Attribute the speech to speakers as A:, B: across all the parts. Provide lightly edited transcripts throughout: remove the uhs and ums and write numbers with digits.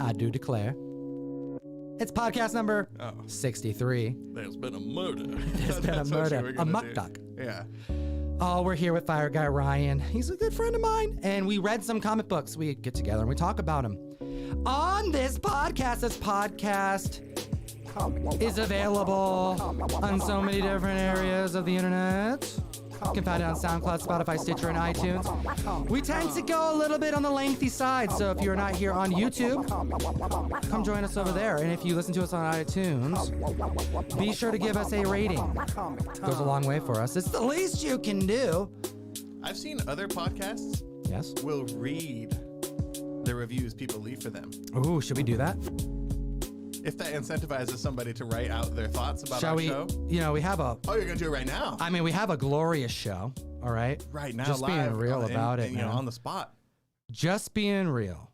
A: I do declare. It's podcast number 63.
B: There's been a murder.
A: There's been a murder. A muck duck.
B: Yeah.
A: Oh, we're here with Fire Guy Ryan. He's a good friend of mine. And we read some comic books. We get together and we talk about them. On this podcast is available on so many different areas of the internet. You can find it on SoundCloud, Spotify, Stitcher, and iTunes. We tend to go a little bit on the lengthy side, so if you're not here on YouTube, come join us over there. And if you listen to us on iTunes, be sure to give us a rating. It goes a long way for us. It's the least you can do.
B: I've seen other podcasts will read the reviews people leave for them.
A: Ooh, should we do that?
B: If that incentivizes somebody to write out their thoughts about
A: our
B: show.
A: You know, we have a...
B: Oh, you're going to do it right now?
A: I mean, we have a glorious show, all right?
B: Right now,
A: just
B: live.
A: Being real about it,
B: you know, on the spot.
A: Just being real.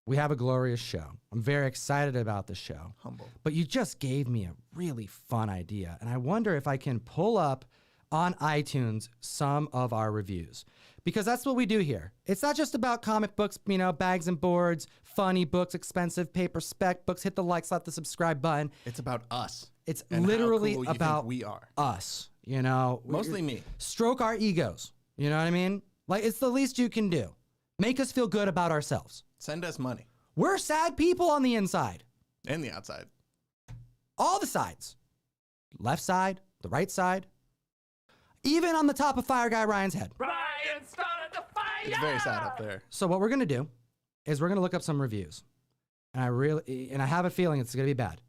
A: We have a glorious show. I'm very excited about the show.
B: Humble.
A: But you just gave me a really fun idea, and I wonder if I can pull up on iTunes some of our reviews. Because that's what we do here. It's not just about comic books, you know, bags and boards, funny books, expensive paper spec books. Hit the like, slap the subscribe button.
B: It's about us.
A: It's literally
B: how cool
A: about
B: we are.
A: Us, you know.
B: Mostly me.
A: Stroke our egos. You know what I mean? Like, it's the least you can do. Make us feel good about ourselves.
B: Send us money.
A: We're sad people on the inside.
B: And the outside.
A: All the sides. Left side, the right side. Even on the top of Fire Guy Ryan's head.
C: Ryan started the fire!
B: It's very sad up there.
A: So what we're going to do is we're going to look up some reviews. And I have a feeling it's going to be bad.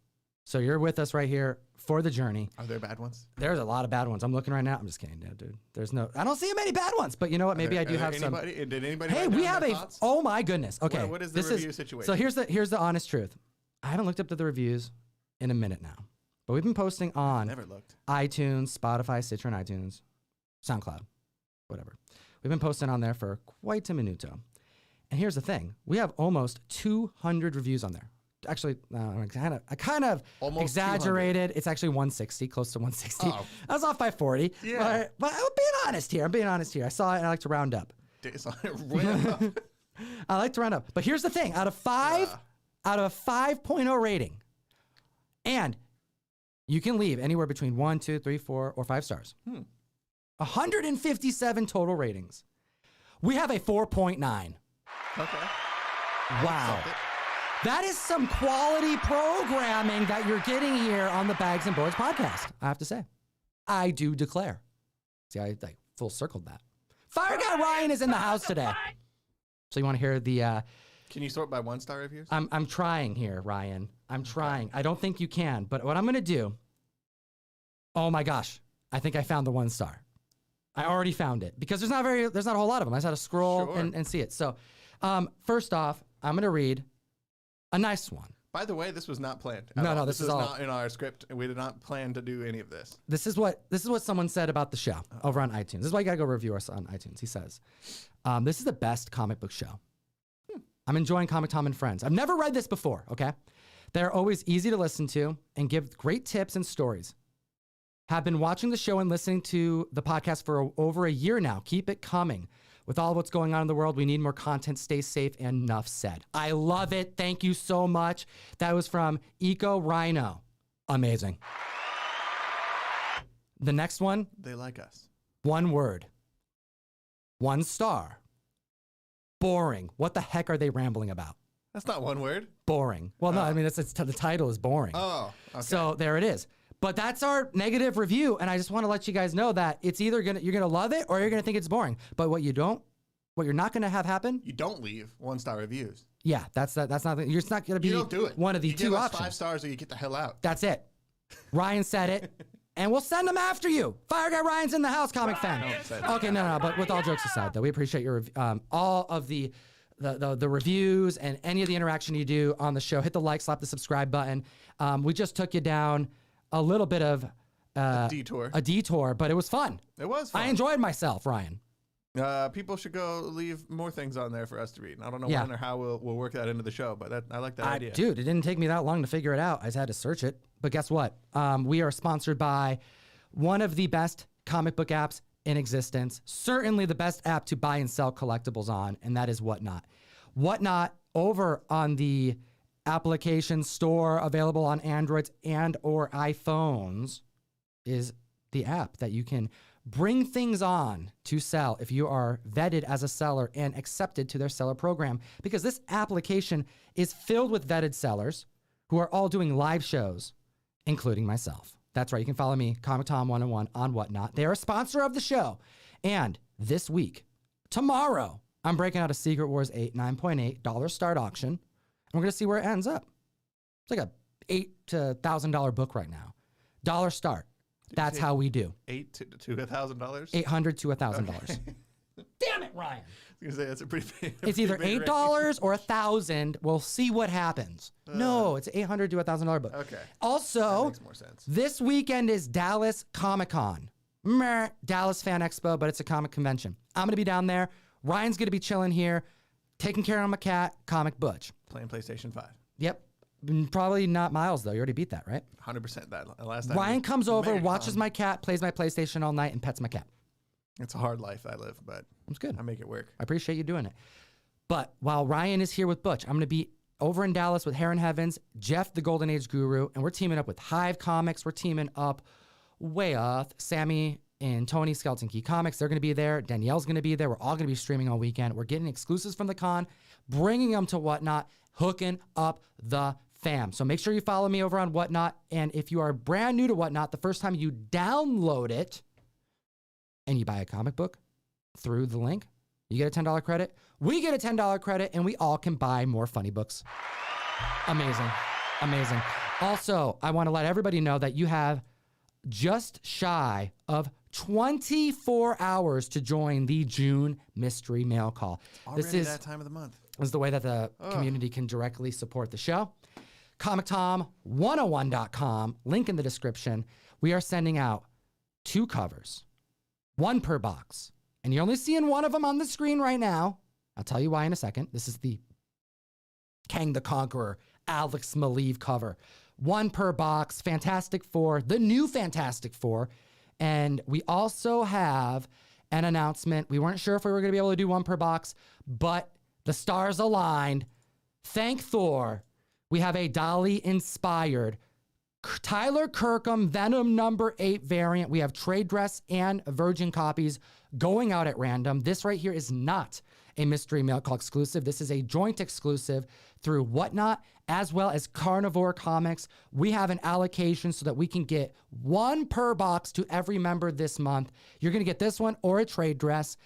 A: So you're with us right here for the journey.
B: Are there bad ones?
A: There's a lot of bad ones. I'm looking right now. I'm just kidding, dude. I don't see many bad ones, but you know what? Maybe I do have some.
B: Did anybody
A: Hey, we have thoughts? Oh my goodness. Okay.
B: What is the review situation?
A: So here's the honest truth. I haven't looked up to the reviews in a minute now, but we've been posting on
B: Never looked.
A: iTunes, Spotify, Stitcher, and iTunes, SoundCloud, whatever. We've been posting on there for quite a minuto. And here's the thing. We have almost 200 reviews on there. Actually, I kind of almost exaggerated.
B: 200.
A: It's actually 160, close to 160.
B: Oh.
A: I was off by 40.
B: Yeah.
A: But I'm being honest here. I saw it and I like to round up. I like to round up. But here's the thing. Out of a 5.0 rating, and you can leave anywhere between 1, 2, 3, 4, or 5 stars. 157 total ratings. We have a 4.9.
B: Okay.
A: Wow. That is some quality programming that you're getting here on the Bags and Boards podcast, I have to say. I do declare. See, I full circled that. Fire Guy Ryan is in the house today. So you want to hear the...
B: Can you sort by 1-star reviews?
A: I'm trying here, Ryan. I'm trying. I don't think you can, but what I'm going to do... Oh my gosh. I think I found the 1-star. I already found it because there's not a whole lot of them. I just had to scroll and see it. So first off, I'm going to read a nice one.
B: By the way, this was not planned.
A: No, this is all
B: not in our script. We did not plan to do any of this.
A: This is what someone said about the show over on iTunes. This is why you gotta go review us on iTunes. He says, this is the best comic book show. I'm enjoying Comic Tom and Friends. I've never read this before, okay? They're always easy to listen to and give great tips and stories. Have been watching the show and listening to the podcast for over a year now. Keep it coming. With all what's going on in the world, we need more content. Stay safe, and enough said. I love it. Thank you so much. That was from Eco Rhino. Amazing. The next one.
B: They like us. 1
A: word. 1 star. Boring. What the heck are they rambling about?
B: That's not 1 word.
A: Boring. Well, no, I mean, the title is boring.
B: Oh, okay.
A: So there it is. But that's our negative review, and I just want to let you guys know that it's either you're gonna love it or you're gonna think it's boring. But what you're not gonna have happen.
B: You don't leave 1-star reviews.
A: Yeah, that's not. You're not gonna be.
B: You don't do it.
A: One of the
B: you
A: two
B: give us
A: options.
B: 5 stars or you get the hell out.
A: That's it. Ryan said it, and we'll send them after you. Fire Guy Ryan's in the house, comic fan. Okay, no. But with all jokes aside, though, we appreciate your all of the reviews and any of the interaction you do on the show. Hit the like, slap the subscribe button. We just took you down a little bit of
B: a detour,
A: but it was fun.
B: It was fun.
A: I enjoyed myself, Ryan.
B: People should go leave more things on there for us to read. I don't know when or how we'll work that into the show, but I like that idea.
A: Dude, it didn't take me that long to figure it out. I just had to search it. But guess what? We are sponsored by one of the best comic book apps in existence. Certainly the best app to buy and sell collectibles on, and that is Whatnot. Whatnot over on the application store available on Androids and or iPhones is the app that you can bring things on to sell if you are vetted as a seller and accepted to their seller program, because this application is filled with vetted sellers who are all doing live shows, including myself. That's right. You can follow me, Comic Tom 101 on Whatnot. They are a sponsor of the show. And this week, tomorrow, I'm breaking out a Secret Wars 8 $9.8 start auction. And we're going to see where it ends up. It's like a $8 to $1,000 book right now. Dollar start. That's how we do.
B: $8 to $1,000?
A: $800 to $1,000. Damn it, Ryan.
B: I was gonna say that's a pretty big.
A: It's either $8 or $1,000. We'll see what happens. No, it's $800 to $1,000 book.
B: Okay.
A: Also,
B: that makes more sense.
A: This weekend is Dallas Comic-Con. Dallas Fan Expo, but it's a comic convention. I'm gonna be down there. Ryan's gonna be chilling here, taking care of my cat, Comic Butch.
B: Playing PlayStation 5.
A: Yep. Probably not Miles, though. You already beat that, right?
B: 100% that last time.
A: Ryan comes over, watches my cat, plays my PlayStation all night, and pets my cat.
B: It's a hard life I live, but
A: it's good.
B: I make it work.
A: I appreciate you doing it. But while Ryan is here with Butch, I'm going to be over in Dallas with Heron Heavens, Jeff, the Golden Age Guru, and we're teaming up with Hive Comics. We're teaming up with Sammy and Tony, Skeleton Key Comics. They're going to be there. Danielle's going to be there. We're all going to be streaming all weekend. We're getting exclusives from the con, bringing them to Whatnot, hooking up the fam. So make sure you follow me over on Whatnot. And if you are brand new to Whatnot, the first time you download it and you buy a comic book through the link, you get a $10 credit. We get a $10 credit, and we all can buy more funny books. Amazing. Amazing. Also, I want to let everybody know that you have just shy of 24 hours to join the June mystery mail call.
B: This is that time of the month.
A: This is the way that the community can directly support the show. ComicTom101.com, link in the description. We are sending out 2 covers, 1 per box. And you're only seeing one of them on the screen right now. I'll tell you why in a second. This is the Kang the Conqueror, Alex Maleev cover. 1 per box, Fantastic Four, the new Fantastic Four. And we also have an announcement. We weren't sure if we were going to be able to do 1 per box, but the stars aligned. Thank Thor. We have a Dolly-inspired Tyler Kirkham Venom number 8 variant. We have trade dress and virgin copies going out at random. This right here is not a mystery mail call exclusive. This is a joint exclusive through Whatnot as well as Carnivore Comics. We have an allocation so that we can get 1 per box to every member this month. You're going to get this one or a trade dress.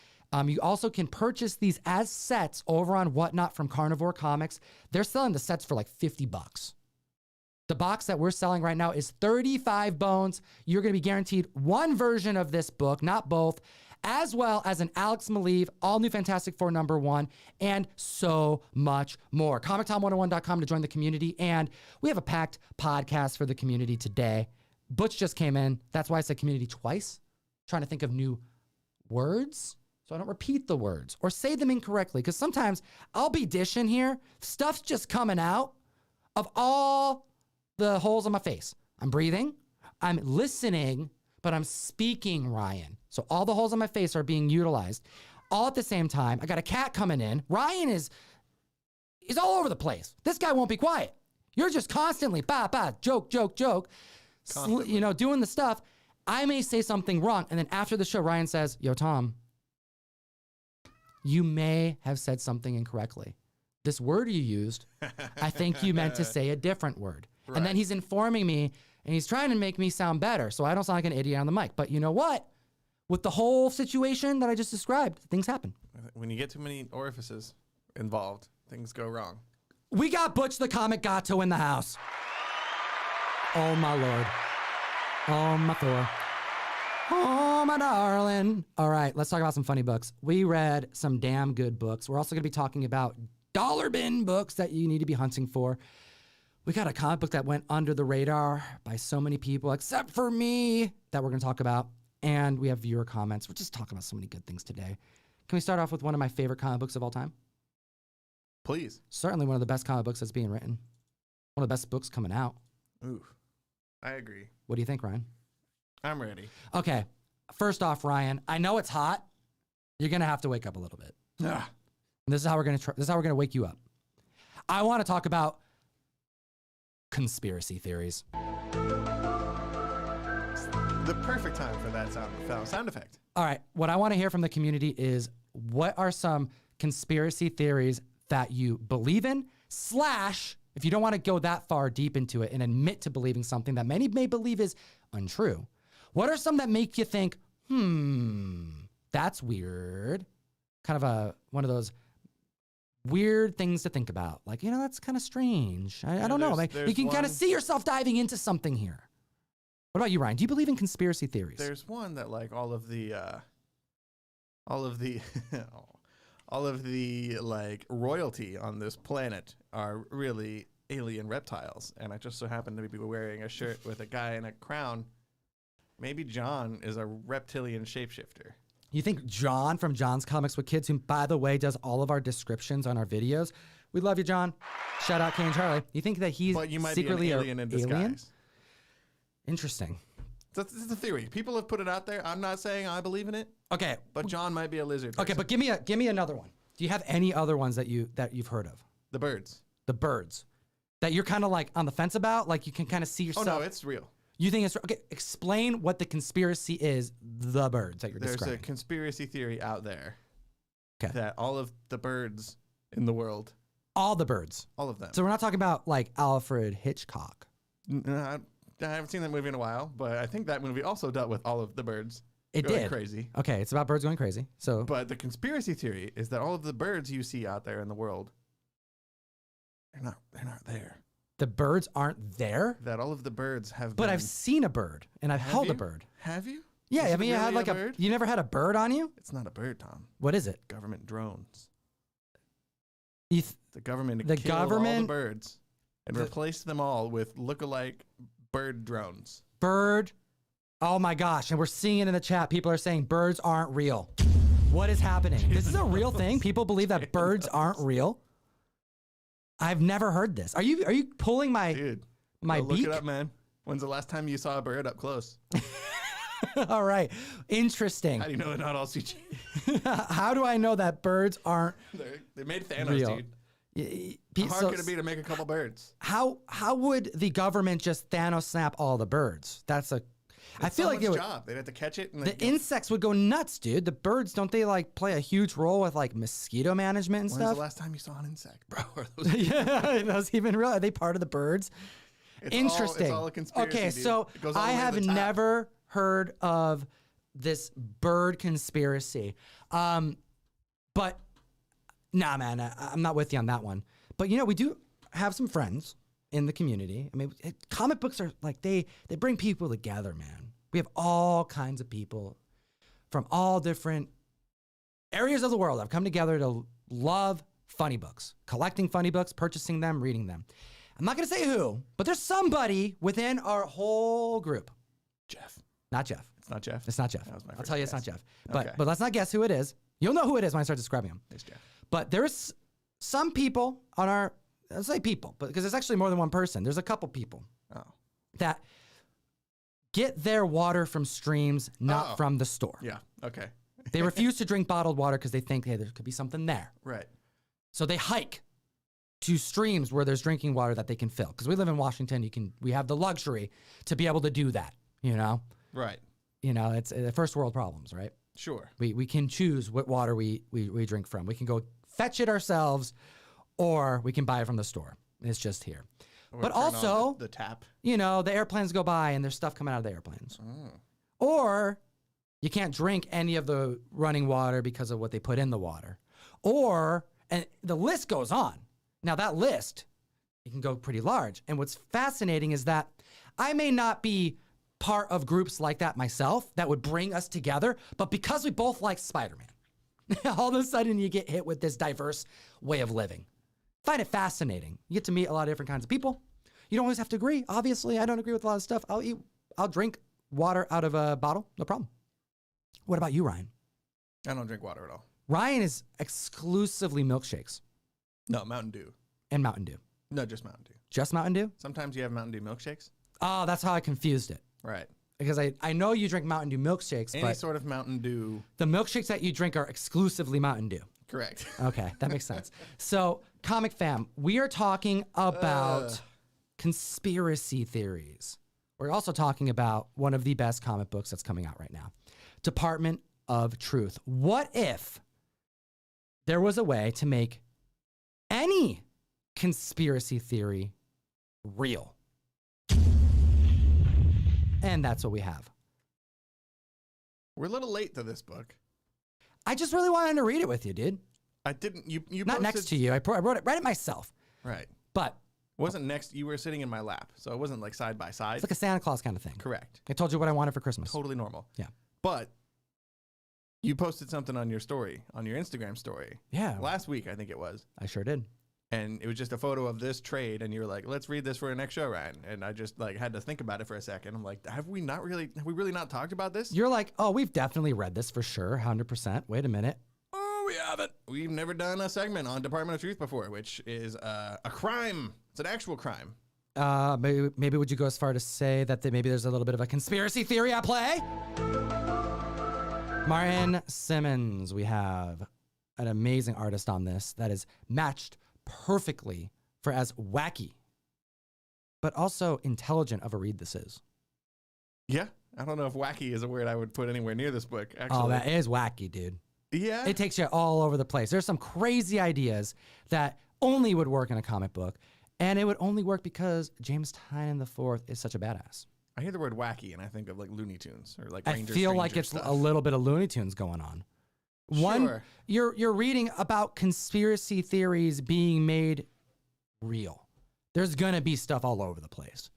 A: You also can purchase these as sets over on Whatnot from Carnivore Comics. They're selling the sets for like $50. The box that we're selling right now is 35 bones. You're going to be guaranteed 1 version of this book, not both, as well as an Alex Maleev, all new Fantastic Four number 1, and so much more. ComicTom101.com to join the community. And we have a packed podcast for the community today. Butch just came in. That's why I said community twice. Trying to think of new words so I don't repeat the words or say them incorrectly, because sometimes I'll be dishing here. Stuff's just coming out of all the holes on my face. I'm breathing, I'm listening, but I'm speaking, Ryan. So all the holes on my face are being utilized all at the same time. I got a cat coming in. Ryan is all over the place. This guy won't be quiet. You're just constantly, joke, doing the stuff. I may say something wrong. And then after the show, Ryan says, yo, Tom, you may have said something incorrectly. This word you used, I think you meant to say a different word. Right. And then he's informing me, and he's trying to make me sound better so I don't sound like an idiot on the mic. But you know what? With the whole situation that I just described, things happen.
B: When you get too many orifices involved, things go wrong.
A: We got Butch the Comic Gato in the house. Oh, my Lord. Oh, my Thor. Oh, my darling. All right, let's talk about some funny books. We read some damn good books. We're also going to be talking about dollar bin books that you need to be hunting for. We got a comic book that went under the radar by so many people, except for me, that we're going to talk about. And we have viewer comments. We're just talking about so many good things today. Can we start off with one of my favorite comic books of all time?
B: Please.
A: Certainly one of the best comic books that's being written. One of the best books coming out.
B: Ooh, I agree.
A: What do you think, Ryan?
B: I'm ready.
A: Okay. First off, Ryan, I know it's hot. You're going to have to wake up a little bit.
B: Ah.
A: This is how we're going to wake you up. I want to talk about conspiracy theories.
B: The perfect time for that sound effect.
A: All right, what I want to hear from the community is what are some conspiracy theories that you believe in, / if you don't want to go that far deep into it and admit to believing something that many may believe is untrue, what are some that make you think, that's weird? Kind of one of those weird things to think about. Like, that's kind of strange. I don't know. Like, you can kind of see yourself diving into something here. What about you, Ryan? Do you believe in conspiracy theories?
B: There's one that like all of the like royalty on this planet are really alien reptiles, and I just so happen to be wearing a shirt with a guy in a crown. Maybe John is a reptilian shapeshifter.
A: You think John from John's Comics with Kids, who, by the way, does all of our descriptions on our videos? We love you, John. Shout out Kay and Charlie. You think that he's
B: But you might
A: secretly
B: be an alien in disguise.
A: Interesting.
B: That's the theory. People have put it out there. I'm not saying I believe in it.
A: Okay,
B: But John might be a lizard.
A: okay,
B: person.
A: but give me another one. Do you have any other ones that you've heard of?
B: The birds.
A: The birds that you're kind of like on the fence about, like you can kind of see
B: Oh
A: yourself.
B: no, it's real.
A: You think it's okay? Explain what the conspiracy is. The birds that you're
B: There's
A: describing.
B: a conspiracy theory out there
A: 'Kay.
B: that all of the birds in the world,
A: All the birds.
B: all of them.
A: So we're not talking about like Alfred Hitchcock.
B: I haven't seen that movie in a while, but I think that movie also dealt with all of the birds.
A: It
B: going
A: did.
B: crazy.
A: Okay, it's about birds going crazy. So
B: But the conspiracy theory is that all of the birds you see out there in the world, they're not there.
A: the birds aren't there.
B: That all of the birds have
A: But
B: been.
A: I've seen a bird and I've held a
B: you?
A: bird.
B: Have you?
A: Yeah,
B: Is
A: I
B: it
A: mean, you had
B: really
A: like a
B: bird?
A: you never had a bird on you?
B: It's not a bird, Tom.
A: What is it?
B: Government drones.
A: You
B: The government
A: The
B: killed all the
A: government-
B: birds and replaced them all with look-alike bird drones.
A: bird. Oh my gosh. And we're seeing it in the chat. People are saying birds aren't real. What is happening? This is a real thing. People believe that birds aren't real. I've never heard this. Are you pulling my
B: Dude,
A: my
B: go look
A: beak?
B: it up, man. When's the last time you saw a bird up close?
A: All right. Interesting.
B: How do you know they're not all CG?
A: How do I know that birds aren't
B: They made Thanos,
A: real?
B: dude. How hard could it be to make a couple birds?
A: How would the government just Thanos snap all the birds? I feel like it would.
B: Job. They'd have to catch it. And
A: The insects would go nuts, dude. The birds, don't they like play a huge role with like mosquito management and
B: When's
A: stuff?
B: the last time you saw an insect, bro? Are those
A: Yeah, those even real. Are they part of the birds? Interesting.
B: It's all a conspiracy,
A: okay,
B: dude.
A: so
B: It goes all
A: I
B: the way to
A: have
B: the top.
A: never heard of this bird conspiracy. But nah, man, I'm not with you on that one. But we do have some friends in the community. I mean, comic books are like they bring people together, man. We have all kinds of people from all different areas of the world that have come together to love funny books, collecting funny books, purchasing them, reading them. I'm not going to say who, but there's somebody within our whole group.
B: Jeff.
A: Not Jeff.
B: It's not Jeff.
A: It's not Jeff.
B: That was my
A: I'll
B: first
A: tell you it's not
B: guess.
A: Jeff. But
B: Okay.
A: but let's not guess who it is. You'll know who it is when I start describing him.
B: It's Jeff.
A: But there's some people on our, let's say people, but because there's actually more than one person. There's a couple people
B: Oh.
A: that get their water from streams, not
B: Oh.
A: from the store.
B: Yeah. Okay.
A: They refuse to drink bottled water because they think, hey, there could be something there.
B: Right.
A: So they hike to streams where there's drinking water that they can fill. Because we live in Washington, we have the luxury to be able to do that.
B: Right.
A: It's first world problems, right?
B: Sure.
A: We can choose what water we drink from. We can go fetch it ourselves, or we can buy it from the store. It's just here.
B: Or
A: But
B: turn on
A: also,
B: the tap.
A: the airplanes go by and there's stuff coming out of the airplanes. Or you can't drink any of the running water because of what they put in the water. And the list goes on. Now that list, it can go pretty large. And what's fascinating is that I may not be part of groups like that myself that would bring us together, but because we both like Spider-Man, all of a sudden you get hit with this diverse way of living. Find it fascinating. You get to meet a lot of different kinds of people. You don't always have to agree. Obviously, I don't agree with a lot of stuff. I'll drink water out of a bottle, no problem. What about you, Ryan?
B: I don't drink water at all.
A: Ryan is exclusively milkshakes
B: No, Mountain Dew.
A: and Mountain Dew.
B: No, just Mountain Dew.
A: Just Mountain Dew?
B: Sometimes you have Mountain Dew milkshakes.
A: Oh, that's how I confused it.
B: Right.
A: Because I know you drink Mountain Dew milkshakes,
B: Any
A: but
B: sort of Mountain Dew.
A: the milkshakes that you drink are exclusively Mountain Dew.
B: Correct.
A: Okay, that makes sense. So, Comic Fam, we are talking about conspiracy theories. We're also talking about one of the best comic books that's coming out right now, Department of Truth. What if there was a way to make any conspiracy theory real? And that's what we have.
B: We're a little late to this book.
A: I just really wanted to read it with you, dude.
B: I didn't. You
A: Not
B: posted,
A: next to you. I read it myself.
B: Right.
A: But
B: Wasn't next. You were sitting in my lap, so it wasn't like side by side.
A: it's like a Santa Claus kind of thing.
B: Correct.
A: I told you what I wanted for Christmas.
B: Totally normal.
A: Yeah.
B: But you posted something on your story, on your Instagram story.
A: Yeah.
B: Last week, I think it was.
A: I sure did.
B: And it was just a photo of this trade, and you were like, "Let's read this for our next show, Ryan." And I just like had to think about it for a second. I'm like, Have we really not talked about this?
A: You're like, oh, we've definitely read this for sure, 100%. Wait a minute.
B: Oh, we haven't. We've never done a segment on Department of Truth before, which is a crime. It's an actual crime.
A: Maybe would you go as far to say that maybe there's a little bit of a conspiracy theory at play? Martin Simmons, we have an amazing artist on this that is matched perfectly for as wacky, but also intelligent of a read this is.
B: Yeah. I don't know if wacky is a word I would put anywhere near this book, actually.
A: Oh, that is wacky, dude.
B: Yeah.
A: It takes you all over the place. There's some crazy ideas that only would work in a comic book, and it would only work because James Tynion IV is such a badass.
B: I hear the word wacky, and I think of like Looney Tunes or like
A: I
B: Ranger
A: feel like
B: Stranger
A: it's
B: stuff.
A: a little bit of Looney Tunes going on.
B: Sure.
A: You're reading about conspiracy theories being made real. There's gonna be stuff all over the place.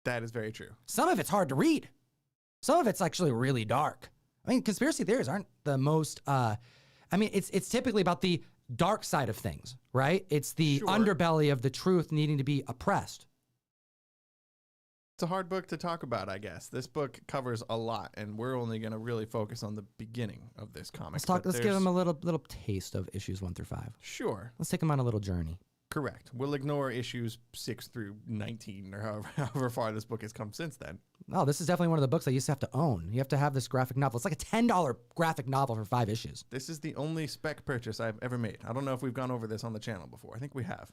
B: That is very true.
A: Some of it's hard to read. Some of it's actually really dark. I mean, conspiracy theories aren't the most. It's typically about the dark side of things, right? It's the
B: Sure.
A: underbelly of the truth needing to be oppressed.
B: It's a hard book to talk about, I guess. This book covers a lot, and we're only going to really focus on the beginning of this comic.
A: Let's give them a little taste of issues 1 through 5.
B: Sure.
A: Let's take them on a little journey.
B: Correct. We'll ignore issues 6 through 19 or however far this book has come since then.
A: Oh, this is definitely one of the books I used to have to own. You have to have this graphic novel. It's like a $10 graphic novel for 5 issues.
B: This is the only spec purchase I've ever made. I don't know if we've gone over this on the channel before. I think we have.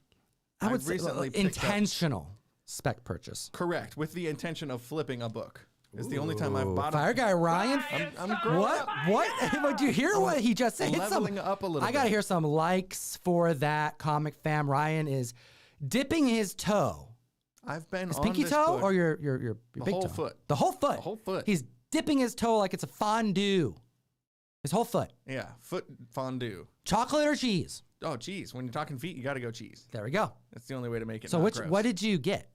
A: I would
B: I've
A: say
B: recently picked up-
A: intentional spec purchase.
B: Correct. With the intention of flipping a book. It's the only time I've bought
A: Fire
B: a
A: guy Ryan.
B: I'm growing
A: What?
B: up.
A: What? Did you hear what he just said? Hit
B: Leveling up a little
A: I gotta
B: bit.
A: hear some likes for that. Comic fam Ryan is dipping his toe.
B: I've been
A: His
B: on
A: pinky
B: this
A: toe
B: book.
A: or your big
B: whole
A: toe?
B: foot.
A: The whole foot.
B: The whole foot.
A: He's dipping his toe like it's a fondue. His whole foot.
B: Yeah, foot fondue.
A: Chocolate or cheese?
B: Oh, cheese. When you're talking feet, you got to go cheese.
A: There we go.
B: That's the only way to make it.
A: So
B: not
A: what
B: gross.
A: did you get?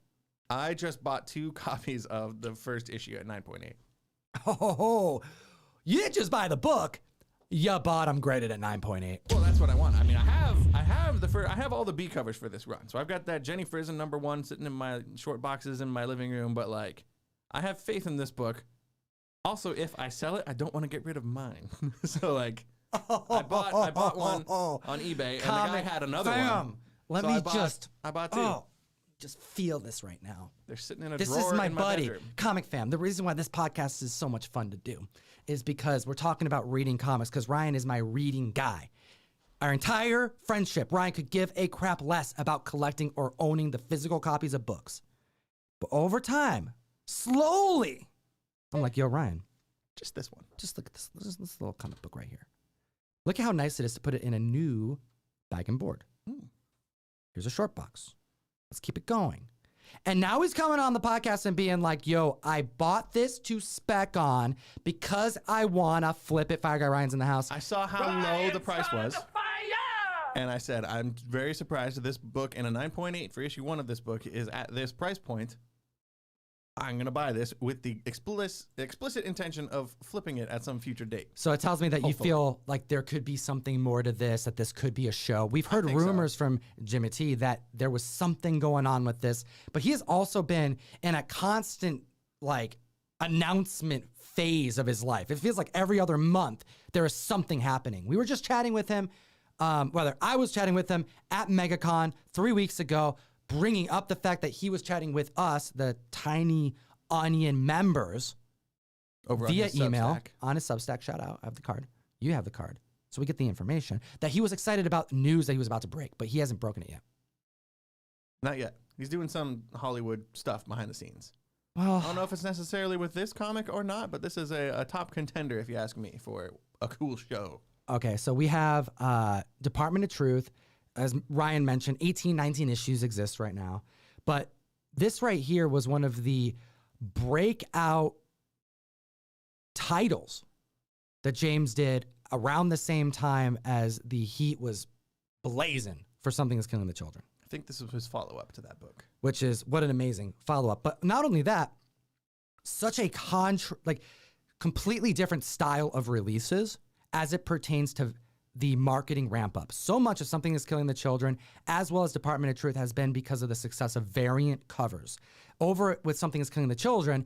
B: I just bought 2 copies of the first issue at 9.8.
A: Oh, you didn't just buy the book. You bought them graded at 9.8.
B: Well, that's what I want. I mean, I have all the B covers for this run. So I've got that Jenny Frison #1 sitting in my short boxes in my living room. But like, I have faith in this book. Also, if I sell it, I don't want to get rid of mine. So like, I bought one on eBay, and the guy had another one.
A: Let
B: So
A: me
B: I bought 2.
A: Just feel this right now.
B: They're sitting in a
A: This
B: drawer
A: is my
B: in my
A: buddy,
B: bedroom.
A: Comic Fam. The reason why this podcast is so much fun to do is because we're talking about reading comics, because Ryan is my reading guy. Our entire friendship, Ryan could give a crap less about collecting or owning the physical copies of books. But over time, slowly, I'm like, yo, Ryan,
B: Just this one.
A: just look at this little comic book right here. Look at how nice it is to put it in a new bag and board. Here's a short box. Let's keep it going. And now he's coming on the podcast and being like, yo, I bought this to spec on because I want to flip it. Fire Guy Ryan's in the house.
B: I saw how low
C: Ryan
B: the price
C: started
B: was.
C: the fire!
B: And I said, I'm very surprised that this book and a 9.8 for issue 1 of this book is at this price point. I'm going to buy this with the explicit intention of flipping it at some future date.
A: So it tells me that you
B: Hopefully.
A: feel like there could be something more to this, that this could be a show. We've heard
B: think so.
A: rumors from Jimmy T that there was something going on with this, but he has also been in a constant like announcement phase of his life. It feels like every other month there is something happening. We were just chatting with him, I was chatting with him at MegaCon 3 weeks ago, bringing up the fact that he was chatting with us, the Tiny Onion members,
B: Over on
A: via
B: his
A: email
B: Substack.
A: on his Substack. Shout out. I have the card. You have the card. So we get the information that he was excited about news that he was about to break, but he hasn't broken it yet.
B: Not yet. He's doing some Hollywood stuff behind the scenes.
A: Well,
B: I don't know if it's necessarily with this comic or not, but this is a top contender, if you ask me, for a cool show.
A: okay, so we have Department of Truth. As Ryan mentioned, 18, 19 issues exist right now. But this right here was one of the breakout titles that James did around the same time as the heat was blazing for Something Is Killing the Children.
B: I think this was his follow-up to that book.
A: Which is what an amazing follow-up. But not only that, such a completely different style of releases as it pertains to the marketing ramp up. So much of Something Is Killing the Children, as well as Department of Truth, has been because of the success of variant covers. Over with Something Is Killing the Children,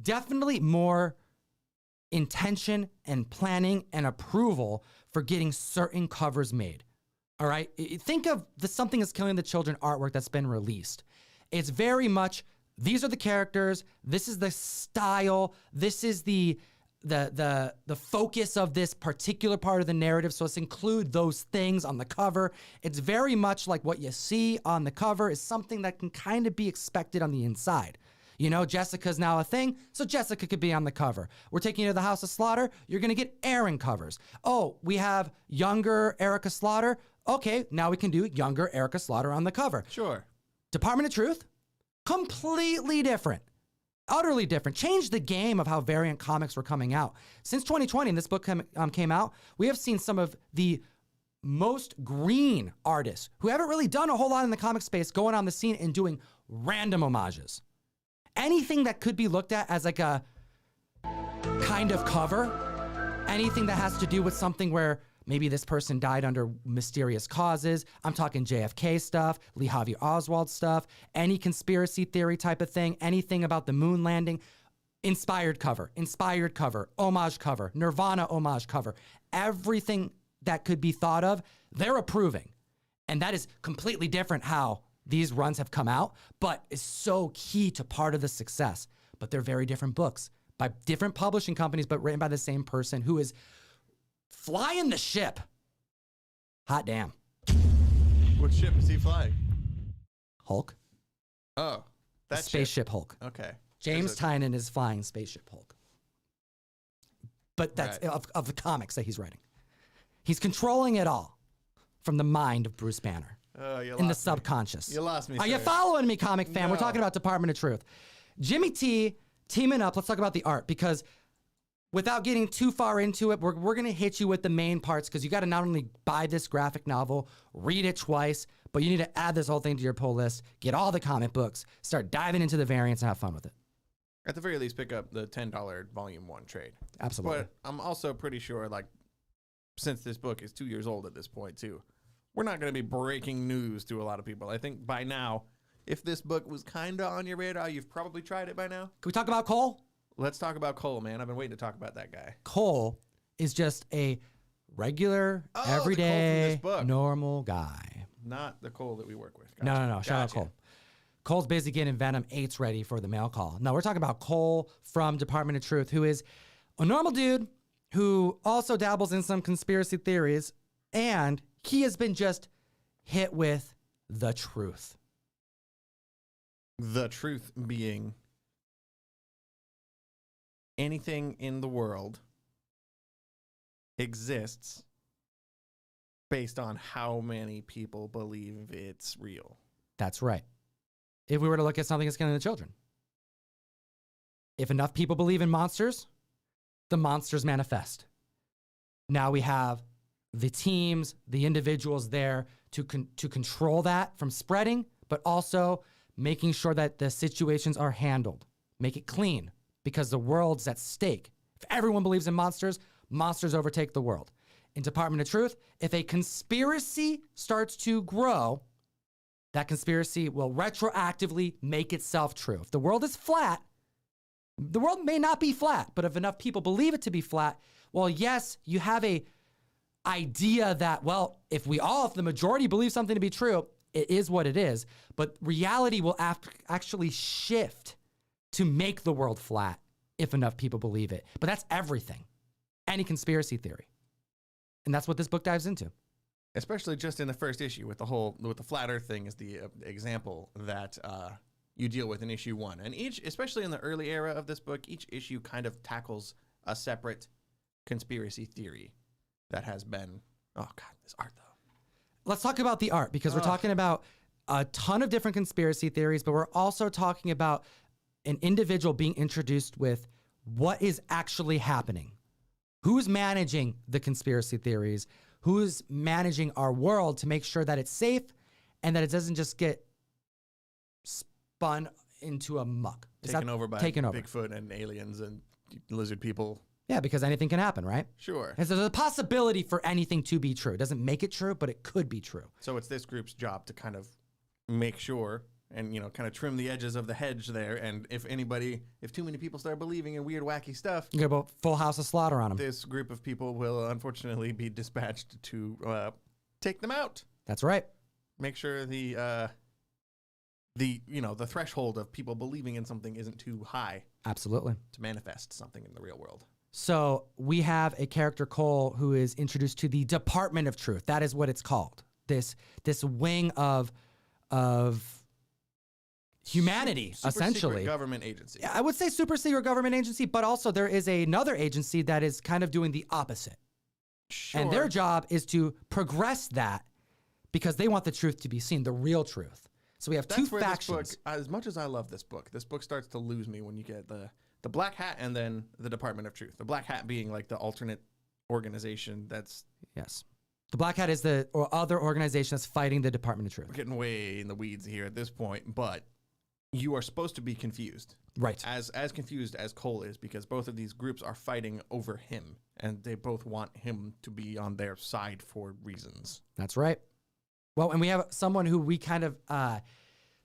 A: definitely more intention and planning and approval for getting certain covers made. All right. Think of the Something Is Killing the Children artwork that's been released. It's very much, these are the characters, this is the style, this is the focus of this particular part of the narrative. So let's include those things on the cover. It's very much like what you see on the cover is something that can kind of be expected on the inside. You know, Jessica's now a thing, so Jessica could be on the cover. We're taking you to the House of Slaughter. You're going to get Aaron covers. Oh, we have younger Erica Slaughter. Okay, now we can do younger Erica Slaughter on the cover.
B: Sure.
A: Department of Truth, completely different. Utterly different. Changed the game of how variant comics were coming out. Since 2020, and this book came out, we have seen some of the most green artists who haven't really done a whole lot in the comic space going on the scene and doing random homages. Anything that could be looked at as like a kind of cover, anything that has to do with something where maybe this person died under mysterious causes. I'm talking JFK stuff, Lee Harvey Oswald stuff, any conspiracy theory type of thing, anything about the moon landing. Inspired cover, homage cover, Nirvana homage cover. Everything that could be thought of, they're approving. And that is completely different how these runs have come out, but is so key to part of the success. But they're very different books by different publishing companies, but written by the same person who is flying the ship. Hot damn.
B: What ship is he flying?
A: Hulk.
B: Oh, that
A: Spaceship Hulk.
B: Okay.
A: James Tynion is flying Spaceship Hulk. But that's
B: Right.
A: of the comics that he's writing. He's controlling it all from the mind of Bruce Banner in the subconscious.
B: You lost me,
A: Are you
B: sir.
A: following me, comic fan?
B: No.
A: We're talking about Department of Truth. Jimmy T teaming up. Let's talk about the art, because without getting too far into it, we're going to hit you with the main parts, because you got to not only buy this graphic novel, read it twice, but you need to add this whole thing to your pull list, get all the comic books, start diving into the variants, and have fun with it.
B: At the very least, pick up the $10 Volume 1 trade.
A: Absolutely.
B: But I'm also pretty sure, like, since this book is 2 years old at this point, too, we're not going to be breaking news to a lot of people. I think by now, if this book was kind of on your radar, you've probably tried it by now.
A: Can we talk about Cole?
B: Let's talk about Cole, man. I've been waiting to talk about that guy.
A: Cole is just a regular,
B: Oh, the Cole from
A: everyday,
B: this book.
A: normal guy.
B: Not the Cole that we work with.
A: No.
B: Gotcha.
A: Shout out Cole. Cole's busy getting Venom 8s ready for the mail call. No, we're talking about Cole from Department of Truth, who is a normal dude who also dabbles in some conspiracy theories, and he has been just hit with the truth.
B: The truth being anything in the world exists based on how many people believe it's real.
A: That's right. If we were to look at Something That's Killing the Children, if enough people believe in monsters, the monsters manifest. Now we have the teams, the individuals there to control that from spreading, but also making sure that the situations are handled. Make it clean, because the world's at stake. If everyone believes in monsters, monsters overtake the world. In Department of Truth, if a conspiracy starts to grow, that conspiracy will retroactively make itself true. If the world is flat, the world may not be flat, but if enough people believe it to be flat, well, yes, you have a idea that, well, if the majority believe something to be true, it is what it is. But reality will actually shift to make the world flat if enough people believe it. But that's everything. Any conspiracy theory. And that's what this book dives into.
B: especially just in the first issue with the flat Earth thing is the example that you deal with in issue 1, and especially in the early era of this book, each issue kind of tackles a separate conspiracy theory that has been. Oh God, this art though.
A: Let's talk about the art, because we're talking about a ton of different conspiracy theories, but we're also talking about an individual being introduced with what is actually happening. Who's managing the conspiracy theories? Who's managing our world to make sure that it's safe and that it doesn't just get spun into a muck?
B: Taken over by Bigfoot and aliens and lizard people.
A: Yeah, because anything can happen, right?
B: Sure.
A: And so there's a possibility for anything to be true. It doesn't make it true, but it could be true.
B: So it's this group's job to kind of make sure and, kind of trim the edges of the hedge there. And if too many people start believing in weird, wacky stuff,
A: you get a full house of slaughter on them.
B: This group of people will unfortunately be dispatched to take them out.
A: That's right.
B: Make sure the threshold of people believing in something isn't too high.
A: Absolutely.
B: To manifest something in the real world.
A: So we have a character, Cole, who is introduced to the Department of Truth. That is what it's called. This wing of humanity,
B: super
A: essentially.
B: Secret government agency.
A: I would say super secret government agency, but also there is another agency that is kind of doing the opposite.
B: Sure.
A: And their job is to progress that because they want the truth to be seen, the real truth. So we have two factions.
B: This book, as much as I love this book starts to lose me when you get the Black Hat and then the Department of Truth. The Black Hat being like the alternate organization that's...
A: Yes. The Black Hat is the other organization that's fighting the Department of Truth.
B: We're getting way in the weeds here at this point, but you are supposed to be confused.
A: Right.
B: As confused as Cole is, because both of these groups are fighting over him, and they both want him to be on their side for reasons.
A: That's right. Well, and we have someone who we kind of,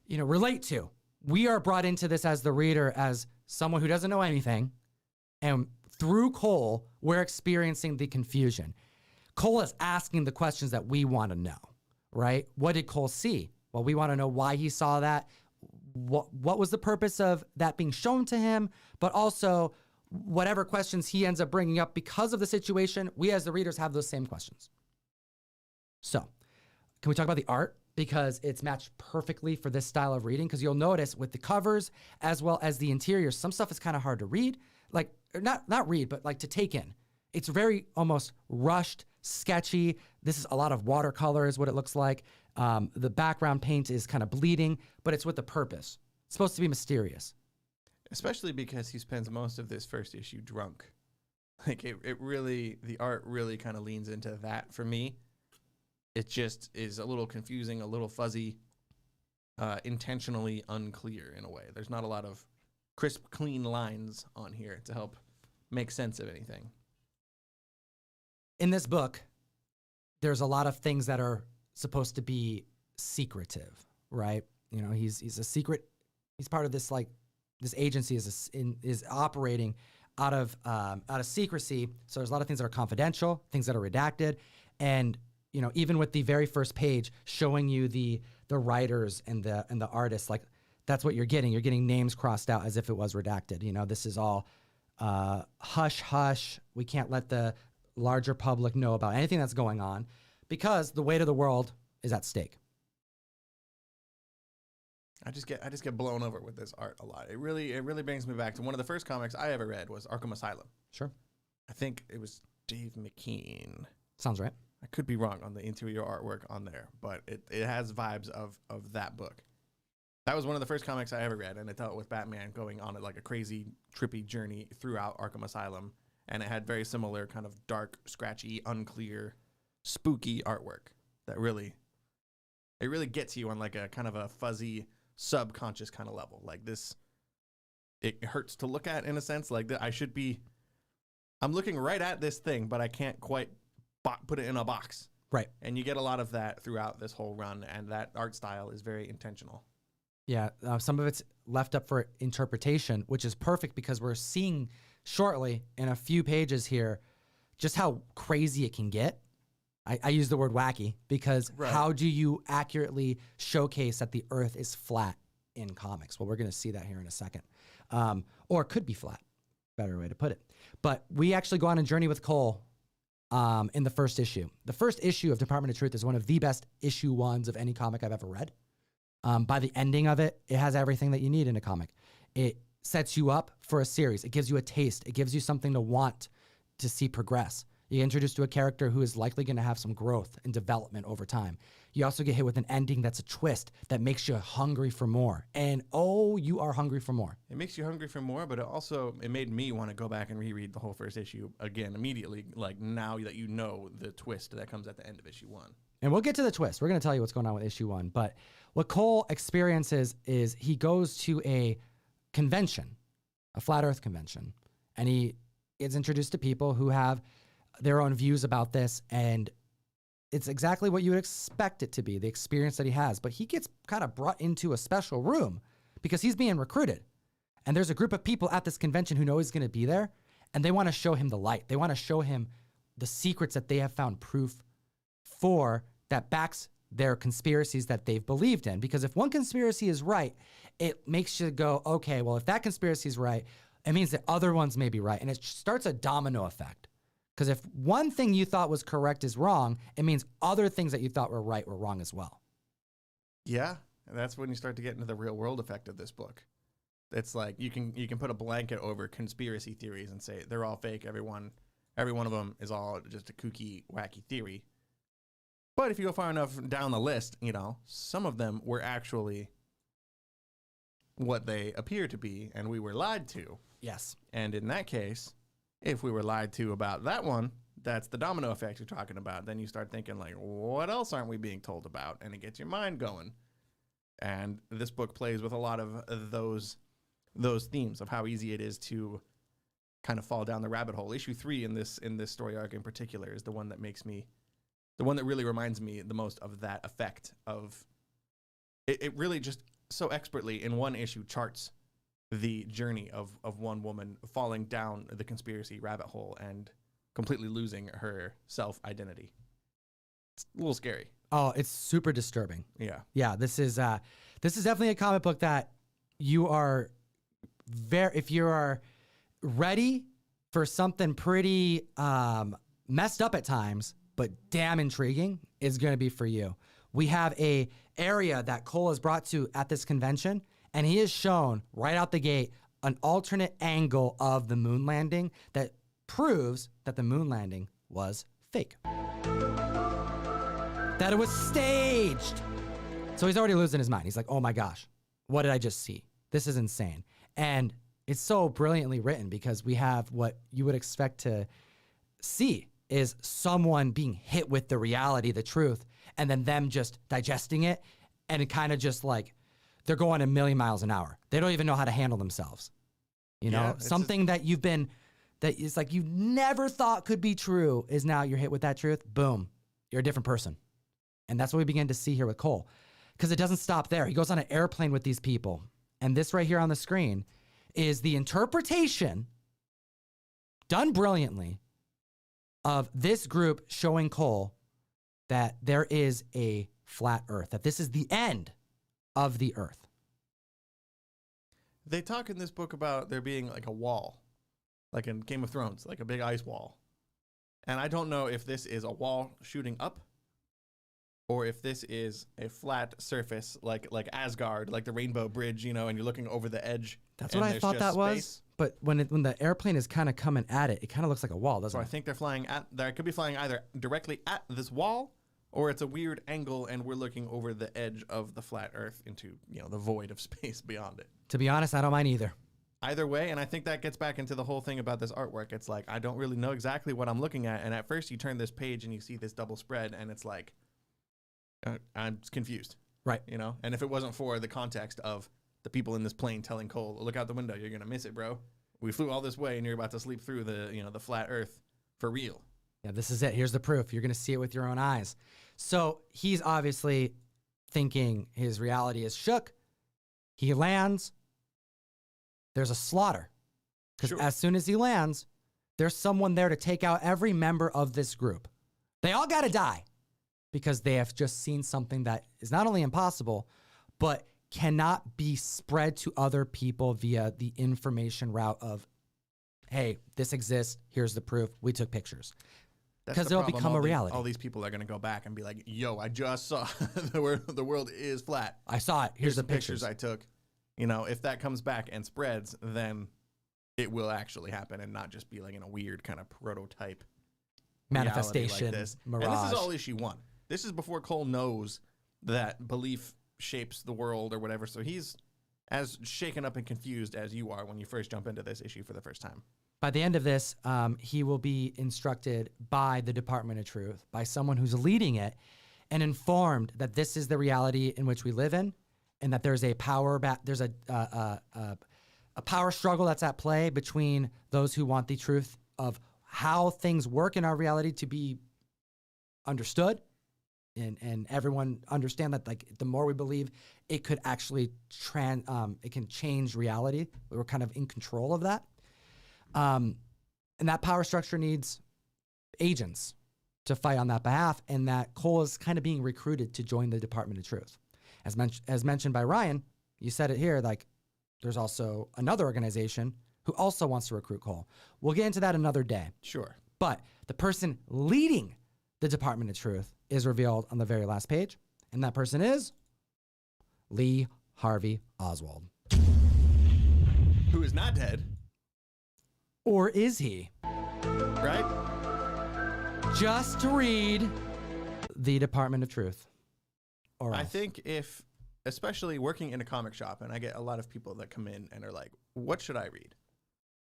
A: relate to. We are brought into this as the reader, as someone who doesn't know anything. And through Cole, we're experiencing the confusion. Cole is asking the questions that we want to know, right? What did Cole see? Well, we want to know why he saw that. What was the purpose of that being shown to him? But also, whatever questions he ends up bringing up because of the situation, we as the readers have those same questions. So, can we talk about the art? Because it's matched perfectly for this style of reading. Because you'll notice with the covers as well as the interiors, some stuff is kind of hard to read. Like, not read, but like to take in. It's very almost rushed, sketchy. This is a lot of watercolor is what it looks like. The background paint is kind of bleeding, but it's with a purpose. It's supposed to be mysterious.
B: Especially because he spends most of this first issue drunk. Like, the art really kind of leans into that for me. It just is a little confusing, a little fuzzy, intentionally unclear in a way. There's not a lot of crisp, clean lines on here to help make sense of anything.
A: In this book, there's a lot of things that are supposed to be secretive, right? He's a secret. He's part of this this agency is operating out of secrecy. So there's a lot of things that are confidential, things that are redacted, and even with the very first page showing you the writers and the artists, like that's what you're getting. You're getting names crossed out as if it was redacted. This is all hush hush. We can't let the larger public know about anything that's going on because the weight of the world is at stake.
B: I just get blown over with this art a lot. It really brings me back to one of the first comics I ever read was Arkham Asylum.
A: Sure.
B: I think it was Dave McKean.
A: Sounds right.
B: I could be wrong on the interior artwork on there, but it has vibes of that book. That was one of the first comics I ever read, and it dealt with Batman going on a crazy, trippy journey throughout Arkham Asylum. And it had very similar kind of dark, scratchy, unclear, spooky artwork that really gets you on a kind of a fuzzy, subconscious kind of level. Like this, it hurts to look at in a sense. Like that, I'm looking right at this thing, but I can't quite put it in a box.
A: Right.
B: And you get a lot of that throughout this whole run, and that art style is very intentional.
A: Yeah, some of it's left up for interpretation, which is perfect because we're seeing shortly in a few pages here just how crazy it can get. I use the word wacky because How do you accurately showcase that the earth is flat in comics? Well, we're going to see that here in a second. Or it could be flat, better way to put it. But we actually go on a journey with Cole in the first issue. The first issue of Department of Truth is one of the best issue ones of any comic I've ever read. By the ending of it, it has everything that you need in a comic. It sets you up for a series. It gives you a taste. It gives you something to want to see progress. You get introduced to a character who is likely going to have some growth and development over time. You also get hit with an ending that's a twist that makes you hungry for more. And oh, you are hungry for more.
B: It makes you hungry for more, but it made me want to go back and reread the whole first issue again immediately, like now that you know the twist that comes at the end of issue 1.
A: And we'll get to the twist. We're going to tell you what's going on with issue 1. But what Cole experiences is he goes to a convention, a flat earth convention, and he is introduced to people who have their own views about this, and it's exactly what you would expect it to be, the experience that he has. But he gets kind of brought into a special room because he's being recruited. And there's a group of people at this convention who know he's going to be there, and they want to show him the light. They want to show him the secrets that they have found proof for that backs their conspiracies that they've believed in. Because if one conspiracy is right, it makes you go, okay, well, if that conspiracy is right, it means that other ones may be right. And it starts a domino effect. Because if one thing you thought was correct is wrong, it means other things that you thought were right were wrong as well.
B: Yeah, and that's when you start to get into the real world effect of this book. It's like you can put a blanket over conspiracy theories and say they're all fake. Every one of them is all just a kooky, wacky theory. But if you go far enough down the list, some of them were actually what they appear to be, and we were lied to.
A: Yes.
B: And in that case, if we were lied to about that one, that's the domino effect you're talking about. Then you start thinking, like, what else aren't we being told about? And it gets your mind going. And this book plays with a lot of those themes of how easy it is to kind of fall down the rabbit hole. Issue 3 in this story arc in particular is the one that really reminds me the most of that effect of it really just so expertly in one issue charts the journey of one woman falling down the conspiracy rabbit hole and completely losing her self-identity. It's a little scary.
A: Oh, it's super disturbing.
B: Yeah.
A: Yeah, this is definitely a comic book that you are if you are ready for something pretty messed up at times, but damn intriguing, is going to be for you. We have a area that Cole is brought to at this convention, and he is shown right out the gate an alternate angle of the moon landing that proves that the moon landing was fake. That it was staged. So he's already losing his mind. He's like, oh my gosh, what did I just see? This is insane. And it's so brilliantly written because we have what you would expect to see is someone being hit with the reality, the truth, and then them just digesting it, and it kind of just like they're going a million miles an hour. They don't even know how to handle themselves. Something that that is like you never thought could be true is now you're hit with that truth. Boom, you're a different person. And that's what we begin to see here with Cole, because it doesn't stop there. He goes on an airplane with these people, and this right here on the screen is the interpretation, done brilliantly, of this group showing Cole that there is a flat earth, that this is the end of the earth.
B: They talk in this book about there being like a wall, like in Game of Thrones, like a big ice wall. And I don't know if this is a wall shooting up or if this is a flat surface like Asgard, like the Rainbow Bridge, and you're looking over the edge.
A: That's what I thought that was. But when the airplane is kind of coming at it, it kind of looks like a wall, doesn't it?
B: So I think they could be flying either directly at this wall, or it's a weird angle and we're looking over the edge of the flat earth into, the void of space beyond it.
A: To be honest, I don't mind either.
B: Either way, and I think that gets back into the whole thing about this artwork. It's like, I don't really know exactly what I'm looking at. And at first you turn this page and you see this double spread and it's like, I'm confused.
A: Right.
B: And if it wasn't for the context of the people in this plane telling Cole, look out the window, you're going to miss it, bro. We flew all this way and you're about to sleep through the flat earth for real.
A: Yeah, this is it. Here's the proof. You're going to see it with your own eyes. So he's obviously thinking his reality is shook. He lands. There's a slaughter. Because as soon as he lands, there's someone there to take out every member of this group. They all got to die because they have just seen something that is not only impossible, but cannot be spread to other people via the information route of, hey, this exists. Here's the proof. We took pictures.
B: That's
A: 'Cause
B: the
A: it'll
B: problem.
A: become a reality.
B: All these people are going to go back and be like, yo, I just saw the world is flat.
A: I saw it. Here's the
B: some
A: pictures.
B: I took. You know, if that comes back and spreads, then it will actually happen and not just be like in a weird kind of prototype
A: Manifestation,
B: like this.
A: mirage.
B: And this is all issue 1. This is before Cole knows that belief shapes the world or whatever. So he's as shaken up and confused as you are when you first jump into this issue for the first time.
A: By the end of this, he will be instructed by the Department of Truth, by someone who's leading it, and informed that this is the reality in which we live in, and that there's a power there's a power struggle that's at play between those who want the truth of how things work in our reality to be understood, and everyone understand that like the more we believe, it could actually it can change reality. We're kind of in control of that. And that power structure needs agents to fight on that behalf, and that Cole is kind of being recruited to join the Department of Truth. As mentioned by Ryan, you said it here, like there's also another organization who also wants to recruit Cole. We'll get into that another day.
B: Sure.
A: But the person leading the Department of Truth is revealed on the very last page, and that person is Lee Harvey Oswald.
B: Who is not dead.
A: Or is he?
B: Right?
A: Just to read the Department of Truth. Or
B: I
A: else.
B: think if, especially working in a comic shop, and I get a lot of people that come in and are like, what should I read?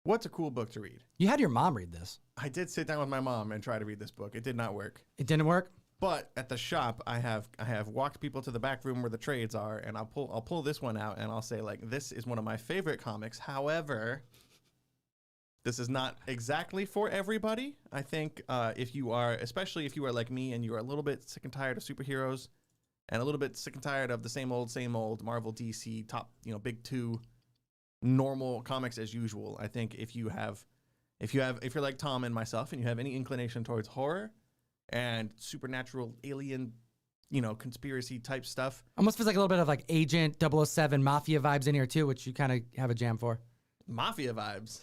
B: What's a cool book to read?
A: You had your mom read this.
B: I did sit down with my mom and try to read this book. It did not work.
A: It didn't work?
B: But at the shop, I have walked people to the back room where the trades are, and I'll pull this one out and I'll say like, this is one of my favorite comics. However, this is not exactly for everybody. I think if you are, especially if you are like me and you are a little bit sick and tired of superheroes, and a little bit sick and tired of the same old Marvel, DC top, big 2 normal comics as usual. I think if you're like Tom and myself and you have any inclination towards horror and supernatural alien, conspiracy type stuff.
A: Almost feels like a little bit of like Agent 007 Mafia vibes in here too, which you kind of have a jam for.
B: Mafia vibes.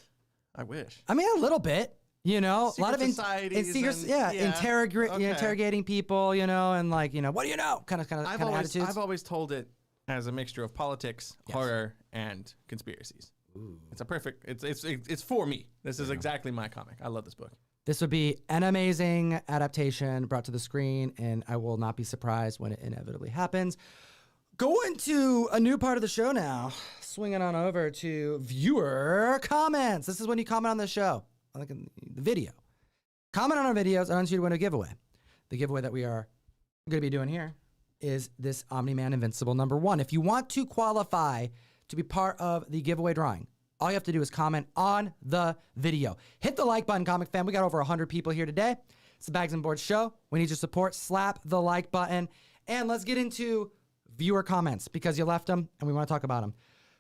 B: I wish.
A: I mean, a little bit, a lot of
B: societies
A: interrogating people, and like, what do you know? Kind of attitudes.
B: I've always told it as a mixture of politics, horror, and conspiracies. Ooh. It's a perfect. It's for me. This is exactly my comic. I love this book.
A: This would be an amazing adaptation brought to the screen, and I will not be surprised when it inevitably happens. Going to a new part of the show now. Swinging on over to viewer comments. This is when you comment on the show, like in the video. Comment on our videos, and I want you to win a giveaway. The giveaway that we are going to be doing here is this Omni-Man Invincible #1. If you want to qualify to be part of the giveaway drawing, all you have to do is comment on the video. Hit the like button, comic fan. We got over 100 people here today. It's the Bags and Boards show. We need your support. Slap the like button. And let's get into viewer comments because you left them and we want to talk about them.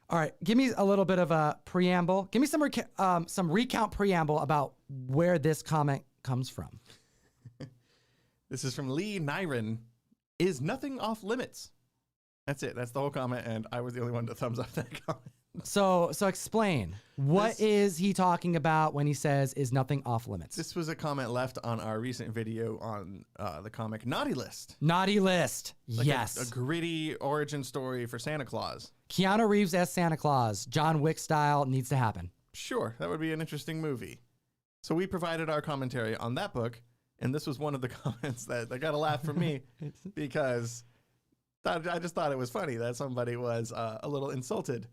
A: All right, give me a little bit of a preamble. Give me some recount preamble about where this comment comes from.
B: This is from Lee Nyron. Is nothing off limits? That's it. That's the whole comment, and I was the only one to thumbs up that comment.
A: So explain. What is he talking about when he says, is nothing off limits?
B: This was a comment left on our recent video on the comic Naughty List.
A: Naughty List.
B: Like
A: yes.
B: A gritty origin story for Santa Claus.
A: Keanu Reeves as Santa Claus, John Wick style, needs to happen.
B: Sure, that would be an interesting movie. So we provided our commentary on that book, and this was one of the comments that got a laugh from me because I just thought it was funny that somebody was a little insulted.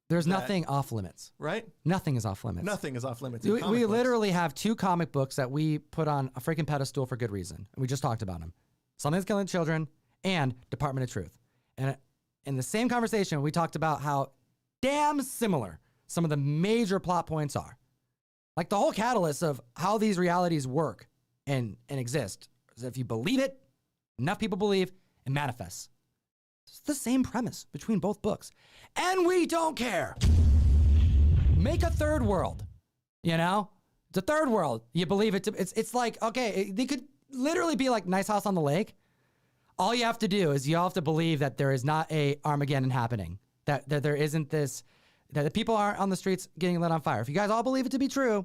A: There's nothing off limits.
B: Right?
A: Nothing is off limits.
B: Nothing is off limits.
A: We literally have 2 comic books that we put on a freaking pedestal for good reason. And we just talked about them. Something's Killing Children and Department of Truth. And in the same conversation, we talked about how damn similar some of the major plot points are. Like the whole catalyst of how these realities work and exist. Is if you believe it, enough people believe, it manifests. It's the same premise between both books. And we don't care. Make a third world. It's a third world. You believe it. It's like, okay, they could literally be like Nice House on the Lake. All you have to do is you all have to believe that there is not a Armageddon happening. That there isn't this, that the people aren't on the streets getting lit on fire. If you guys all believe it to be true,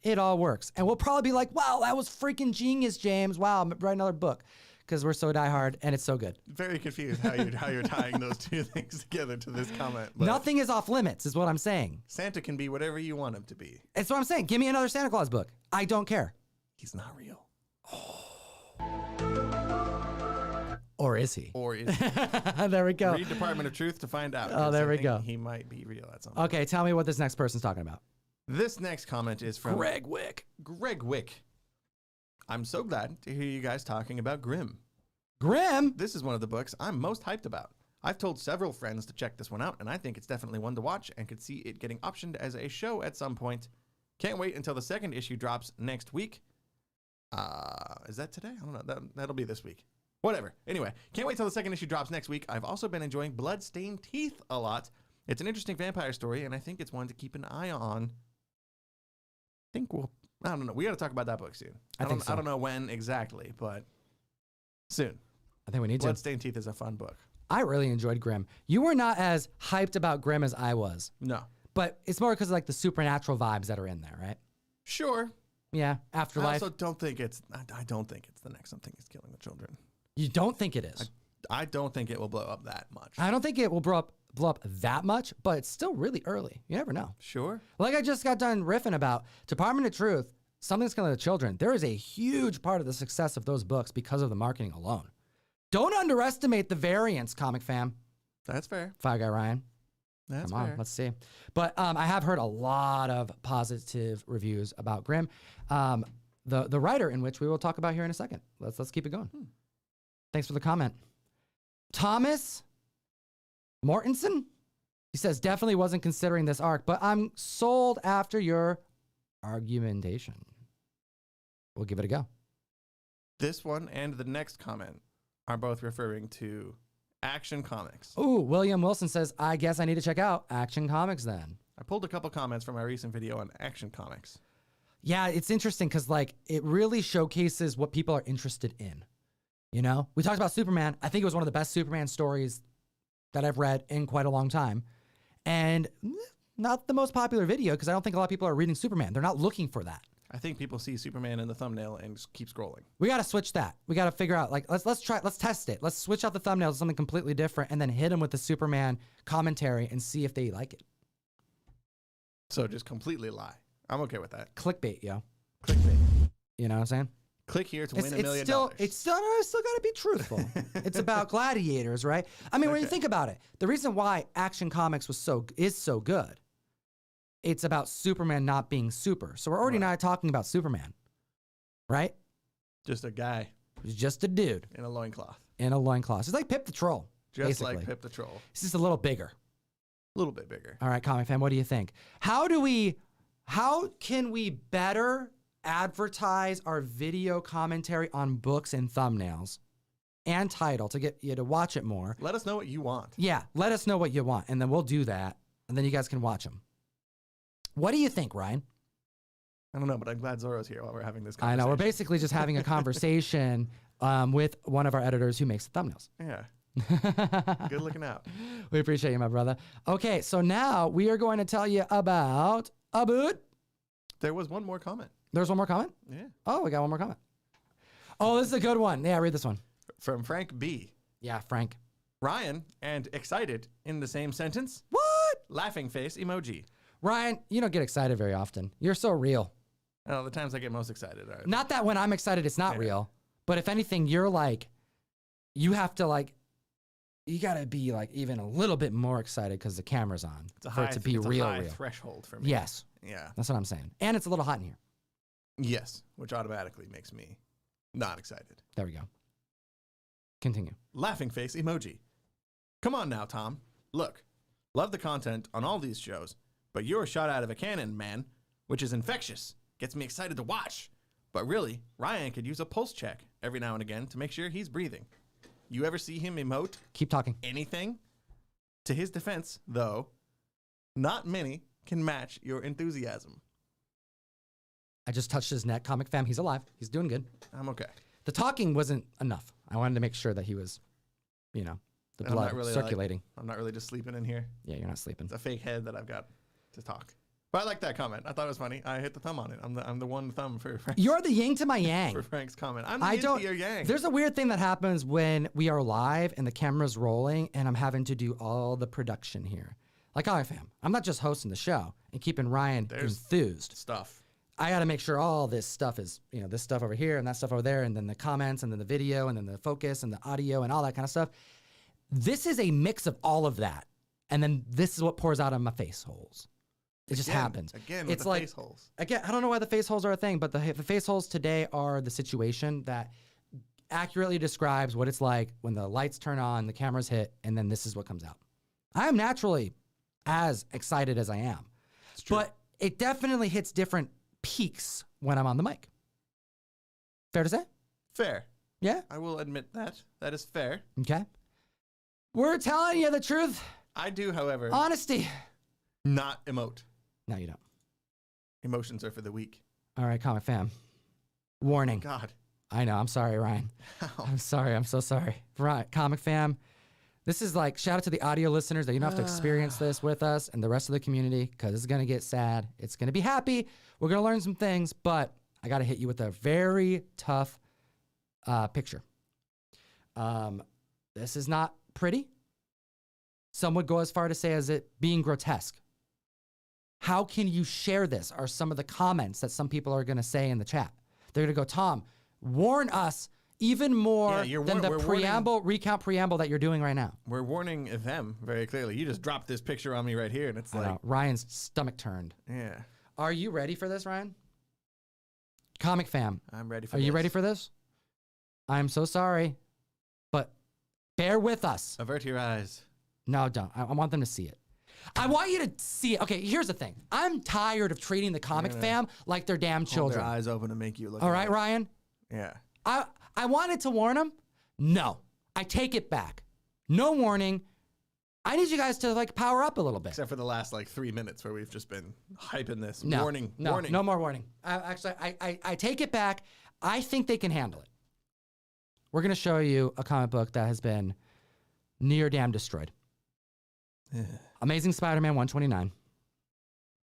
A: It all works. And we'll probably be like, wow, that was freaking genius, James. Wow, write another book. Because we're so diehard and it's so good.
B: Very confused how you're tying those two things together to this comment. But
A: Nothing is off limits, is what I'm saying.
B: Santa can be whatever you want him to be.
A: It's what I'm saying. Give me another Santa Claus book. I don't care.
B: He's not real.
A: Or is he?
B: Or is he?
A: There we go.
B: Read Department of Truth to find out.
A: Oh,
B: 'cause
A: there
B: I
A: we
B: think
A: go.
B: He might be real at some point.
A: Okay, tell me what this next person's talking about.
B: This next comment is from
A: Greg Wick.
B: Greg Wick. I'm so glad to hear you guys talking about Grimm.
A: Grimm?
B: This is one of the books I'm most hyped about. I've told several friends to check this one out, and I think it's definitely one to watch and could see it getting optioned as a show at some point. Can't wait until the second issue drops next week. Is that today? I don't know. That'll be this week. Whatever. Anyway, can't wait till the second issue drops next week. I've also been enjoying Bloodstained Teeth a lot. It's an interesting vampire story, and I think it's one to keep an eye on. I don't know. We got to talk about that book soon.
A: I think so.
B: I don't know when exactly, but soon.
A: I think we need to.
B: Bloodstained Teeth is a fun book.
A: I really enjoyed Grimm. You were not as hyped about Grimm as I was.
B: No.
A: But it's more because of like the supernatural vibes that are in there, right?
B: Sure.
A: Yeah,
B: I
A: afterlife.
B: also don't think it's. I don't think it's the next Something is Killing the Children.
A: You don't think it is?
B: I don't think it will blow up that much.
A: I don't think it will blow up that much, but it's still really early. You never know.
B: Sure.
A: Like I just got done riffing about Department of Truth, Something's Killing the Children. There is a huge part of the success of those books because of the marketing alone. Don't underestimate the variance, comic fam.
B: That's fair.
A: Fire Guy Ryan.
B: That's
A: Come on,
B: fair.
A: let's see. But I have heard a lot of positive reviews about Grimm. The writer, in which we will talk about here in a second. Let's keep it going. Thanks for the comment. Thomas Mortensen? He says, definitely wasn't considering this arc, but I'm sold after your argumentation. We'll give it a go.
B: This one and the next comment are both referring to Action Comics.
A: Ooh, William Wilson says, I guess I need to check out Action Comics then.
B: I pulled a couple comments from my recent video on Action Comics.
A: Yeah, it's interesting because like it really showcases what people are interested in. You know, we talked about Superman. I think it was one of the best Superman stories that I've read in quite a long time. And not the most popular video because I don't think a lot of people are reading Superman. They're not looking for that.
B: I think people see Superman in the thumbnail and just keep scrolling.
A: We got to switch that. We got to figure out like let's test it. Let's switch out the thumbnail to something completely different and then hit them with the Superman commentary and see if they like it.
B: So just completely lie. I'm okay with that.
A: Clickbait, yo.
B: Clickbait.
A: You know what I'm saying?
B: Click here to win $1 million.
A: It's still got to be truthful. It's about gladiators, right? I mean, when you think about it, the reason why Action Comics is so good, it's about Superman not being super. So we're already not talking about Superman, right?
B: Just a guy
A: He's just a dude
B: in a loincloth.
A: in a loincloth. It's like Pip the Troll,
B: Just
A: basically.
B: like Pip the Troll.
A: It's just a little bigger.
B: A little bit bigger.
A: All right, comic fan, what do you think? How can we better advertise our video commentary on books and thumbnails and title to get you to watch it more?
B: Let us know what you want.
A: Yeah, let us know what you want, and then we'll do that, and then you guys can watch them. What do you think, Ryan?
B: I don't know, but I'm glad Zorro's here while we're having this
A: I
B: conversation.
A: know, we're basically just having a conversation with one of our editors who makes the thumbnails.
B: Yeah. Good looking out.
A: We appreciate you, my brother. Okay, so now we are going to tell you about Abud.
B: There was one more comment.
A: There's one more comment?
B: Yeah.
A: Oh, we got one more comment. Oh, this is a good one. Yeah, read this one.
B: From Frank B.
A: Yeah, Frank.
B: Ryan and excited in the same sentence.
A: What?
B: Laughing face emoji.
A: Ryan, you don't get excited very often. You're so real.
B: Oh, the times I get most excited are.
A: Not that when I'm excited, it's not real. But if anything, you're like, you have to like, you got to be like even a little bit more excited because the camera's on
B: It's a
A: for
B: high,
A: it to be
B: it's
A: real,
B: a high
A: real.
B: threshold for me.
A: Yes,
B: Yeah.
A: that's what I'm saying. And it's a little hot in here.
B: Yes, which automatically makes me not excited.
A: There we go. Continue.
B: Laughing face emoji. Come on now, Tom. Look, love the content on all these shows, but you're a shot out of a cannon, man, which is infectious. Gets me excited to watch. But really, Ryan could use a pulse check every now and again to make sure he's breathing. You ever see him emote
A: Keep talking.
B: anything? To his defense, though, not many can match your enthusiasm.
A: I just touched his neck. Comic fam, he's alive. He's doing good.
B: I'm okay.
A: The talking wasn't enough. I wanted to make sure that he was, the
B: And I'm
A: blood
B: not really
A: circulating.
B: I'm not really just sleeping in here.
A: Yeah, you're not sleeping.
B: It's a fake head that I've got to talk. But I like that comment. I thought it was funny. I hit the thumb on it. I'm the one thumb for Frank's,
A: You're the yin to my yang.
B: for Frank's comment. I'm the
A: I
B: yin
A: don't.
B: to your yang.
A: There's a weird thing that happens when we are live and the camera's rolling, and I'm having to do all the production here. Like, all right, fam. I'm not just hosting the show and keeping Ryan enthused.
B: Stuff.
A: I got to make sure all this stuff is, this stuff over here and that stuff over there, and then the comments, and then the video, and then the focus, and the audio, and all that kind of stuff. This is a mix of all of that, and then this is what pours out of my face holes. It just happens.
B: Again, with
A: it's
B: the
A: like,
B: face holes.
A: Again, I don't know why the face holes are a thing, but the face holes today are the situation that accurately describes what it's like when the lights turn on, the cameras hit, and then this is what comes out. I am naturally as excited as I am, but it definitely hits different peaks when I'm on the mic. Fair to say?
B: Fair.
A: Yeah?
B: I will admit that. That is fair.
A: Okay. We're telling you the truth.
B: I do, however,
A: Honesty.
B: not emote.
A: No, you don't.
B: Emotions are for the weak.
A: All right, comic fam. Warning.
B: God.
A: I know. I'm sorry, Ryan.
B: How?
A: I'm sorry. I'm so sorry. Right, comic fam. This is like, shout out to the audio listeners that you don't have to experience this with us and the rest of the community, because it's going to get sad. It's going to be happy. We're going to learn some things, but I got to hit you with a very tough picture. This is not pretty. Some would go as far to say as it being grotesque. How can you share this are some of the comments that some people are going to say in the chat. They're going to go, Tom, warn us even more than the recount preamble that you're doing right now.
B: We're warning them very clearly. You just dropped this picture on me right here, and it's like...
A: Ryan's stomach turned.
B: Yeah.
A: Are you ready for this, Ryan? Comic fam.
B: I'm ready for
A: this. Are you ready for this? I'm so sorry, but bear with us.
B: Avert your eyes.
A: No, don't. I want them to see it. I want you to see it. Okay, here's the thing. I'm tired of treating the comic fam like they're damn children.
B: Hold their eyes open to make you look.
A: All right, Ryan?
B: Yeah.
A: I wanted to warn them. No. I take it back. No warning. I need you guys to power up a little bit.
B: Except for the last 3 minutes where we've just been hyping this.
A: No,
B: warning.
A: No more warning. I take it back. I think they can handle it. We're going to show you a comic book that has been near damn destroyed. Amazing Spider-Man 129.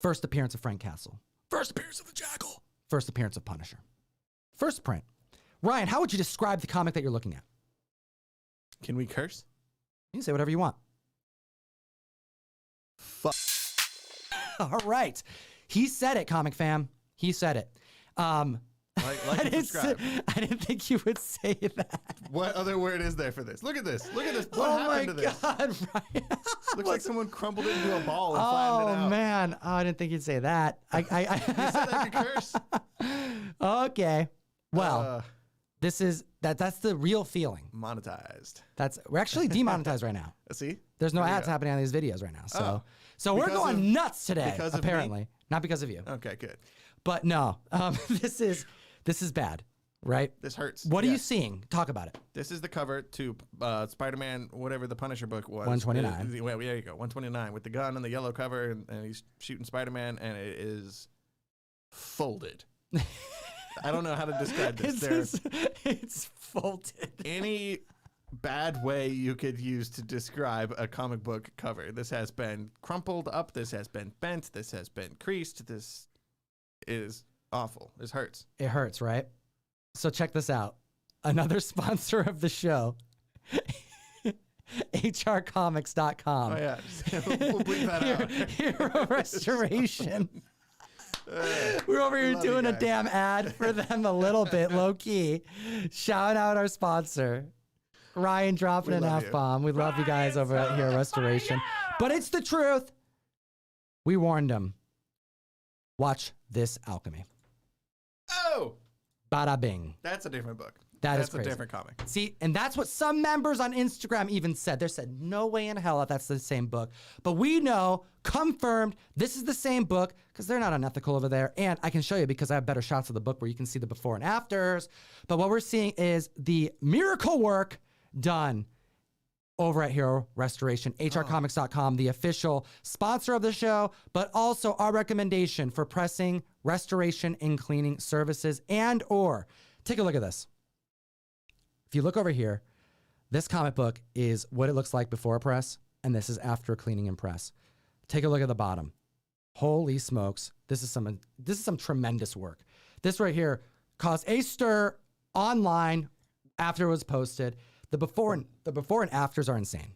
A: First appearance of Frank Castle. First appearance of the Jackal. First appearance of Punisher. First print. Ryan, how would you describe the comic that you're looking at?
B: Can we curse?
A: You can say whatever you want.
B: Fuck.
A: All right. He said it, comic fam. He said it.
B: Like and subscribe.
A: I didn't think you would say that.
B: What other word is there for this? Look at this. Look at this. What happened to this?
A: Oh, my God, Ryan.
B: Looks like someone crumbled it into a ball and flattened it out.
A: Oh, man. Oh, I didn't think you'd say that.
B: You said I could curse.
A: Okay. Well, that's the real feeling.
B: Monetized.
A: We're actually demonetized right now.
B: See?
A: There's no ads happening on these videos right now. So we're going nuts today, apparently. Not because of you.
B: Okay, good.
A: But no, this is bad, right?
B: This hurts.
A: What are you seeing? Talk about it.
B: This is the cover to Spider-Man, whatever the Punisher book was.
A: 129.
B: Well, there you go. 129 with the gun and the yellow cover, and he's shooting Spider-Man, and it is folded. I don't know how to describe this.
A: It's folded.
B: Any bad way you could use to describe a comic book cover. This has been crumpled up. This has been bent. This has been creased. This is awful. This hurts.
A: It hurts, right? So check this out. Another sponsor of the show, hrcomics.com.
B: Oh, yeah. We'll bleep that out.
A: Hero Restoration. We're over here doing a damn ad for them a little bit, low key. Shout out our sponsor. Ryan dropping an F-bomb. We love you guys over at Hero Restoration. But it's the truth. We warned them. Watch this alchemy.
B: Oh!
A: Bada bing.
B: That's a different book.
A: That's
B: a different comic.
A: See, and that's what some members on Instagram even said. They said, no way in hell if that's the same book. But we know, confirmed, this is the same book because they're not unethical over there. And I can show you because I have better shots of the book where you can see the before and afters. But what we're seeing is the miracle work done over at Hero Restoration, hrcomics.com, the official sponsor of the show, but also our recommendation for pressing, restoration, and cleaning services and/or take a look at this. If you look over here, this comic book is what it looks like before a press, and this is after cleaning and press. Take a look at the bottom. Holy smokes. This is some tremendous work. This right here caused a stir online after it was posted. The before and afters are insane.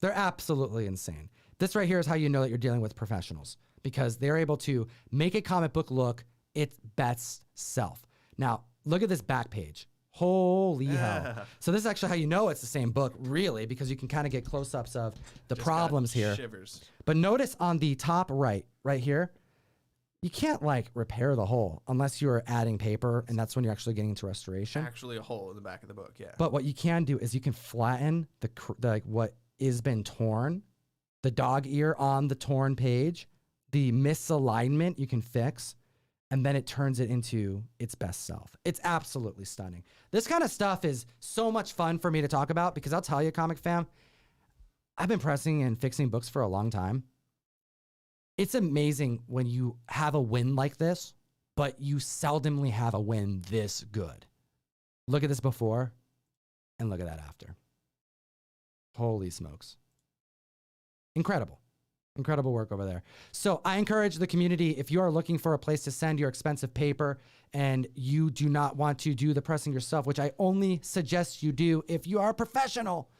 A: They're absolutely insane. This right here is how you know that you're dealing with professionals, because they're able to make a comic book look its best self. Now, look at this back page. Holy hell. So this is actually how you know it's the same book, really, because you can kind of get close-ups of the problems here.
B: Shivers.
A: But notice on the top right here, you can't like repair the hole unless you're adding paper, and that's when you're actually getting into restoration.
B: Actually a hole in the back of the book, yeah.
A: But what you can do is you can flatten the like what is been torn, the dog ear on the torn page, the misalignment you can fix, and then it turns it into its best self. It's absolutely stunning. This kind of stuff is so much fun for me to talk about, because I'll tell you, comic fam, I've been pressing and fixing books for a long time. It's amazing when you have a win like this, but you seldomly have a win this good. Look at this before and look at that after. Holy smokes. Incredible. Incredible work over there. So I encourage the community, if you are looking for a place to send your expensive paper and you do not want to do the pressing yourself, which I only suggest you do if you are a professional,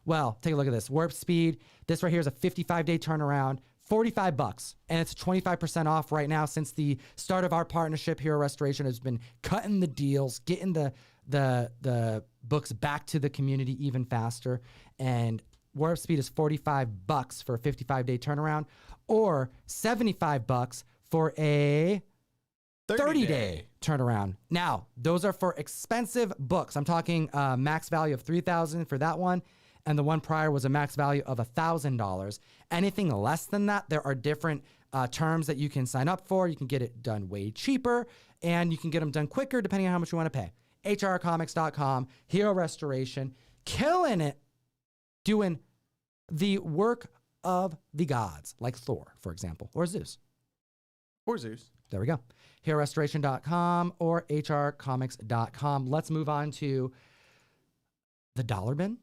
A: well, take a look at this. Warp Speed. This right here is a 55-day turnaround, $45, and it's 25% off right now since the start of our partnership. Hero Restoration has been cutting the deals, getting the books back to the community even faster. And Warp Speed is $45 for a 55-day turnaround, or $75 for a 30-day turnaround. Now, those are for expensive books. I'm talking max value of $3,000 for that one, and the one prior was a max value of $1,000. Anything less than that, there are different terms that you can sign up for. You can get it done way cheaper, and you can get them done quicker depending on how much you want to pay. hrcomics.com, Hero Restoration, killing it, doing the work of the gods, like Thor, for example, or Zeus.
B: Or Zeus.
A: There we go. HeroRestoration.com or hrcomics.com. Let's move on to the dollar bin.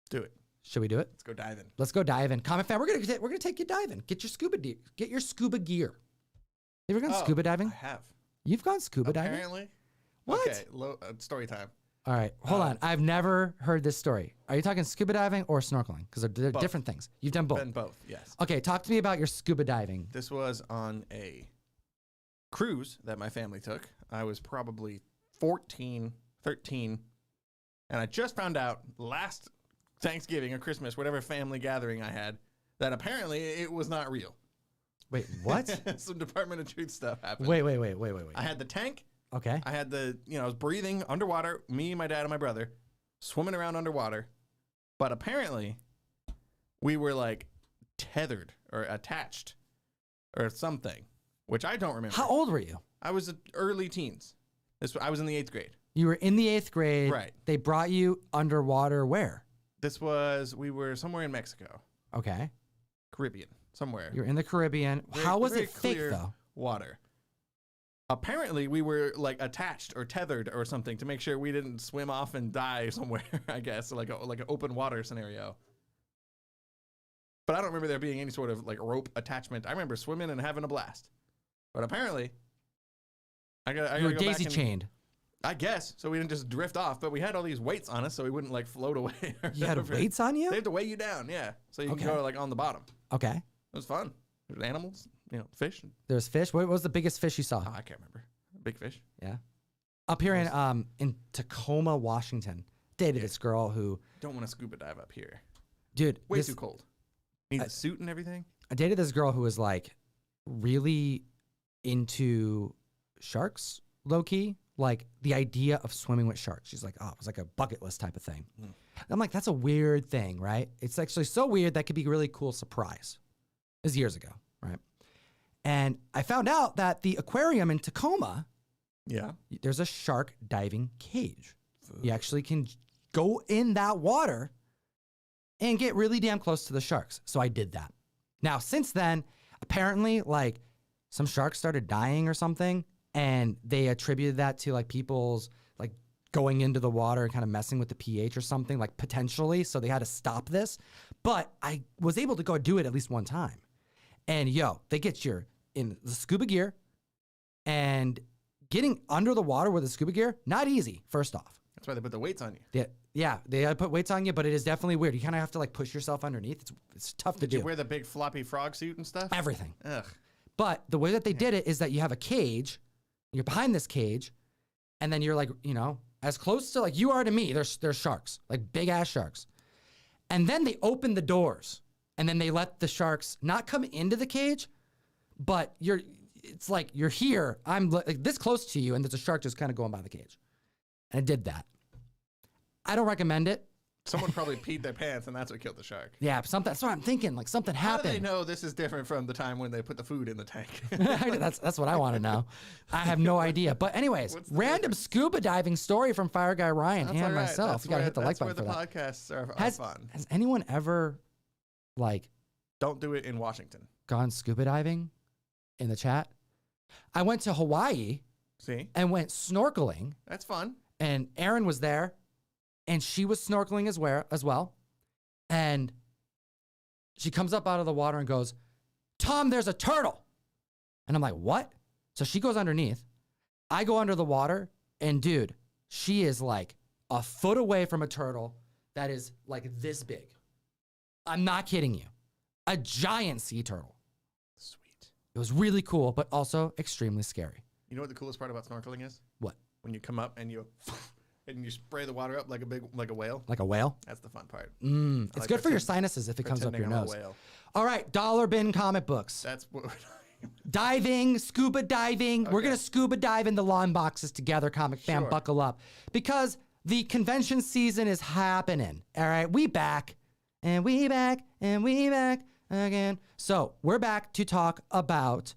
B: Do it.
A: Should we do it?
B: Let's go diving.
A: Let's go diving. Comic fan, we're gonna take you diving. Get your scuba gear. You ever gone scuba diving?
B: I have.
A: You've gone scuba diving?
B: Apparently.
A: What?
B: Okay, story time.
A: All right, hold on. I've never heard this story. Are you talking scuba diving or snorkeling? Because they're
B: Both.
A: different things. You've done both.
B: Been both, yes.
A: Okay, talk to me about your scuba diving.
B: This was on a cruise that my family took. I was probably 14, 13, and I just found out last Thanksgiving or Christmas, whatever family gathering I had, that apparently it was not real.
A: Wait, what?
B: Some Department of Truth stuff happened.
A: Wait.
B: I had the tank.
A: Okay.
B: I had I was breathing underwater, me, my dad, and my brother, swimming around underwater. But apparently, we were like tethered or attached or something, which I don't remember.
A: How old were you?
B: I was early teens. I was in the 8th grade.
A: You were in the 8th grade.
B: Right.
A: They brought you underwater where?
B: We were somewhere in Mexico,
A: Okay.
B: Caribbean, somewhere.
A: You're in the Caribbean. How was it fake
B: clear
A: though?
B: Water. Apparently, we were like attached or tethered or something to make sure we didn't swim off and die somewhere. I guess like an open water scenario. But I don't remember there being any sort of like rope attachment. I remember swimming and having a blast. But apparently, I
A: You were daisy chained.
B: I guess so. We didn't just drift off, but we had all these weights on us so we wouldn't like float away.
A: You had weights on you?
B: They have to weigh you down, yeah. So you
A: Okay.
B: can go like on the bottom.
A: Okay.
B: It was fun. There's animals, fish.
A: There's fish. What was the biggest fish you saw?
B: Oh, I can't remember. Big fish.
A: Yeah. Up here in Tacoma, Washington, dated this girl who,
B: Don't want to scuba dive up here.
A: dude,
B: Way too cold. Need the suit and everything.
A: I dated this girl who was like really into sharks, low key. Like the idea of swimming with sharks. She's like, oh, it was like a bucket list type of thing. I'm like, that's a weird thing, right? It's actually so weird that could be a really cool surprise. It was years ago, right? And I found out that the aquarium in Tacoma,
B: Yeah.
A: there's a shark diving cage. You actually can go in that water and get really damn close to the sharks. So I did that. Now, since then, apparently, like some sharks started dying or something, and they attributed that to like people's like going into the water and kind of messing with the pH or something, like potentially. So they had to stop this. But I was able to go do it at least one time. And they get you in the scuba gear, and getting under the water with the scuba gear, not easy, first off.
B: That's why they put the weights on you.
A: Yeah, they put weights on you, but it is definitely weird. You kind of have to like push yourself underneath. It's tough to do.
B: Did you wear the big floppy frog suit and stuff?
A: Everything.
B: Ugh.
A: But the way that they did it is that you have a cage, you're behind this cage, and then you're like, as close to like you are to me, there's sharks, like big ass sharks. And then they open the doors, and then they let the sharks not come into the cage, but it's like you're here, I'm like this close to you, and there's a shark just kind of going by the cage. And I did that. I don't recommend it.
B: Someone probably peed their pants, and that's what killed the shark.
A: Yeah, that's what I'm thinking. Like something happened.
B: How do they know this is different from the time when they put the food in the tank?
A: That's what I want to know. I have no idea. But anyways, random scuba diving story from Fire Guy Ryan
B: That's
A: and
B: all right.
A: myself.
B: That's
A: You gotta hit the like
B: that's
A: button
B: where
A: for
B: the
A: that.
B: podcasts are fun.
A: Has anyone ever
B: Don't do it in Washington.
A: gone scuba diving in the chat? I went to Hawaii
B: See?
A: and went snorkeling,
B: That's fun.
A: and Erin was there, and she was snorkeling as well. And she comes up out of the water and goes, "Tom, there's a turtle." And I'm like, "What?" So she goes underneath. I go under the water, and dude, she is like a foot away from a turtle that is like this big. I'm not kidding you. A giant sea turtle.
B: Sweet.
A: It was really cool, but also extremely scary.
B: You know what the coolest part about snorkeling is?
A: What?
B: When you come up and you spray the water up like a whale.
A: Like a whale?
B: That's the fun part.
A: It's
B: like
A: good for your sinuses if it comes up your
B: Pretending I'm a
A: nose.
B: whale.
A: All right, dollar bin comic books.
B: That's what we're
A: Diving, scuba diving. We're
B: Okay.
A: going to scuba dive in the lawn boxes together, comic fam.
B: Sure.
A: Buckle up. Because the convention season is happening. All right, we back, and we back, and we back again. So we're back to talk about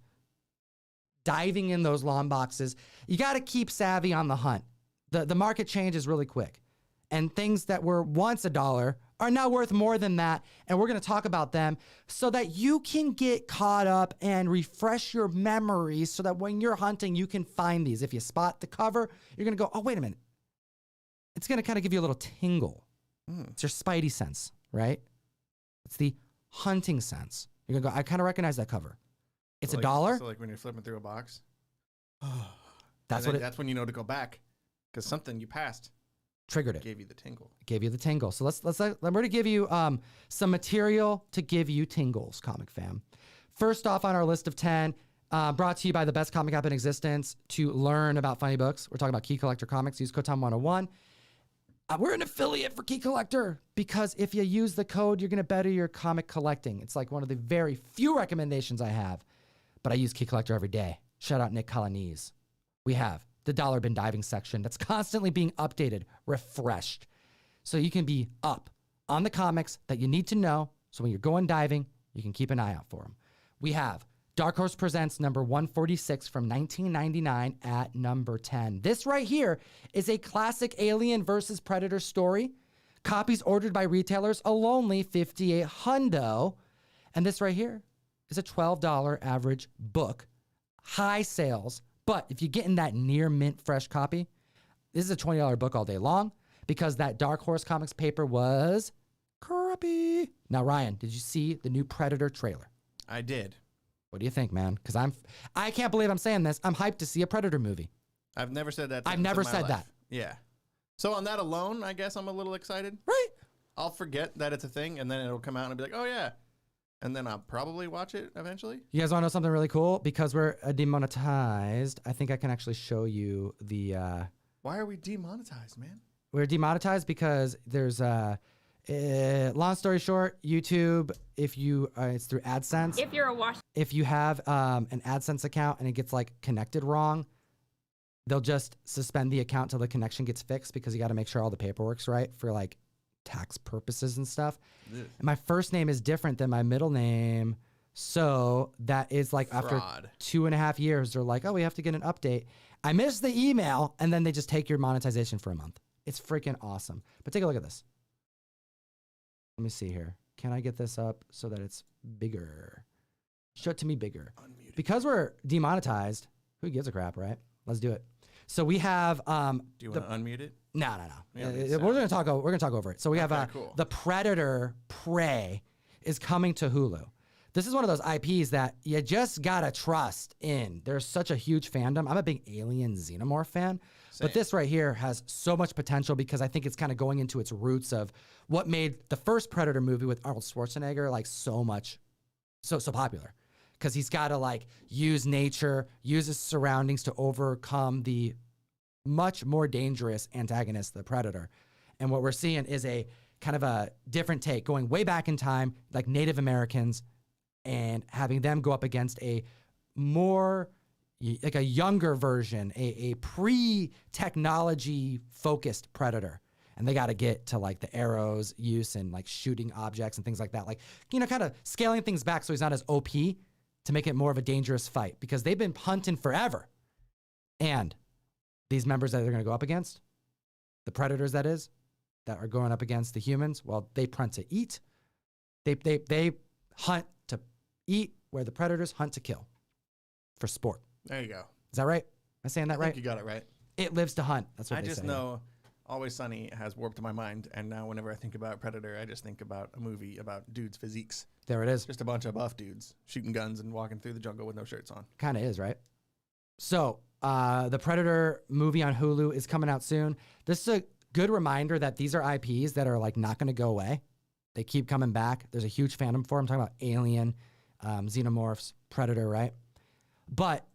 A: diving in those lawn boxes. You got to keep savvy on the hunt. The market changes really quick. And things that were once $1 are now worth more than that. And we're going to talk about them so that you can get caught up and refresh your memories so that when you're hunting, you can find these. If you spot the cover, you're going to go, "Oh, wait a minute." It's going to kind of give you a little tingle. It's your spidey sense, right? It's the hunting sense. You're going to go, "I kind of recognize that cover. It's $1.
B: So like when you're flipping through a box.
A: That's
B: That's when you know to go back. Because something you passed
A: triggered it.
B: gave you the tingle.
A: Gave you the tingle. So we're going to give you some material to give you tingles, comic fam. First off on our list of 10, brought to you by the best comic app in existence to learn about funny books. We're talking about Key Collector Comics. Use code TOM101. We're an affiliate for Key Collector because if you use the code, you're going to better your comic collecting. It's like one of the very few recommendations I have, but I use Key Collector every day. Shout out Nick Colonese. We have the dollar bin diving section that's constantly being updated, refreshed. So you can be up on the comics that you need to know. So when you're going diving, you can keep an eye out for them. We have Dark Horse Presents number 146 from 1999 at number 10. This right here is a classic Alien versus Predator story. Copies ordered by retailers only $58 And this right here is a $12 average book. High sales. But if you get in that near mint fresh copy, this is a $20 book all day long because that Dark Horse Comics paper was crappy. Now, Ryan, did you see the new Predator trailer?
B: I did.
A: What do you think, man? Because I can't believe I'm saying this. I'm hyped to see a Predator movie.
B: I've never said that.
A: I've never said that.
B: Yeah. So on that alone, I guess I'm a little excited.
A: Right?
B: I'll forget that it's a thing, and then it'll come out and I'll be like, "Oh yeah," and then I'll probably watch it eventually.
A: You guys want to know something really cool? Because we're demonetized, I think I can actually show you the...
B: Why are we demonetized, man?
A: We're demonetized because there's long story short, YouTube, if you it's through AdSense.
C: If you're a wash,
A: If you have an AdSense account and it gets like connected wrong, they'll just suspend the account till the connection gets fixed because you got to make sure all the paperwork's right for like tax purposes and stuff.
B: Ugh.
A: And my first name is different than my middle name. So that is like after
B: Fraud.
A: 2.5 years, they're like, "Oh, we have to get an update." I missed the email and then they just take your monetization for a month. It's freaking awesome. But take a look at this. Let me see here. Can I get this up so that it's bigger? Show it to me bigger.
B: Unmuted.
A: Because we're demonetized, who gives a crap, right? Let's do it. So we have
B: Do you want to unmute it?
A: no.
B: Yeah,
A: We're gonna talk over it. So we have
B: Okay, cool.
A: the Predator Prey is coming to Hulu. This is one of those IPs that you just gotta trust in. There's such a huge fandom. I'm a big Alien Xenomorph fan, but this right here has so much potential because I think it's kind of going into its roots of what made the first Predator movie with Arnold Schwarzenegger like so popular. Because he's got to like use nature, use his surroundings to overcome the much more dangerous antagonist, the Predator. And what we're seeing is a kind of a different take, going way back in time, like Native Americans, and having them go up against a more, like a younger version, a pre-technology focused Predator. And they got to get to like the arrows use and like shooting objects and things like that. Like, you know, kind of scaling things back so he's not as OP to make it more of a dangerous fight because they've been hunting forever. And these members that they're going to go up against, the Predators that are going up against the humans, well, they hunt to eat. They hunt to eat where the Predators hunt to kill for sport.
B: There you go.
A: Is that right? Am I saying that
B: I
A: right?
B: think you got it right.
A: It lives to hunt. That's what
B: I
A: they
B: just
A: say.
B: know Always Sunny has warped my mind, and now whenever I think about Predator, I just think about a movie about dudes' physiques.
A: There it is.
B: Just a bunch of buff dudes shooting guns and walking through the jungle with no shirts on.
A: Kind of is, right? So the Predator movie on Hulu is coming out soon. This is a good reminder that these are IPs that are like not going to go away. They keep coming back. There's a huge fandom for them. I'm talking about Alien, Xenomorphs, Predator, right? But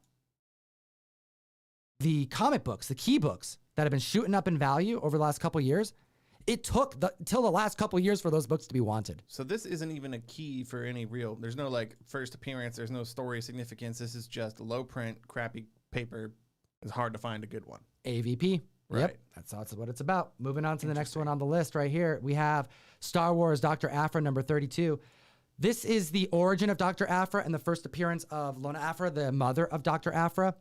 A: the comic books, the key books that have been shooting up in value over the last couple of years, it took till the last couple of years for those books to be wanted.
B: So this isn't even a key for any real, there's no like first appearance, there's no story significance. This is just low print, crappy paper. It's hard to find a good one.
A: AVP.
B: Right.
A: Yep, that's what it's about. Moving on to the next one on the list right here. We have Star Wars Dr. Aphra number 32. This is the origin of Dr. Aphra and the first appearance of Lona Aphra, the mother of Dr. Aphra.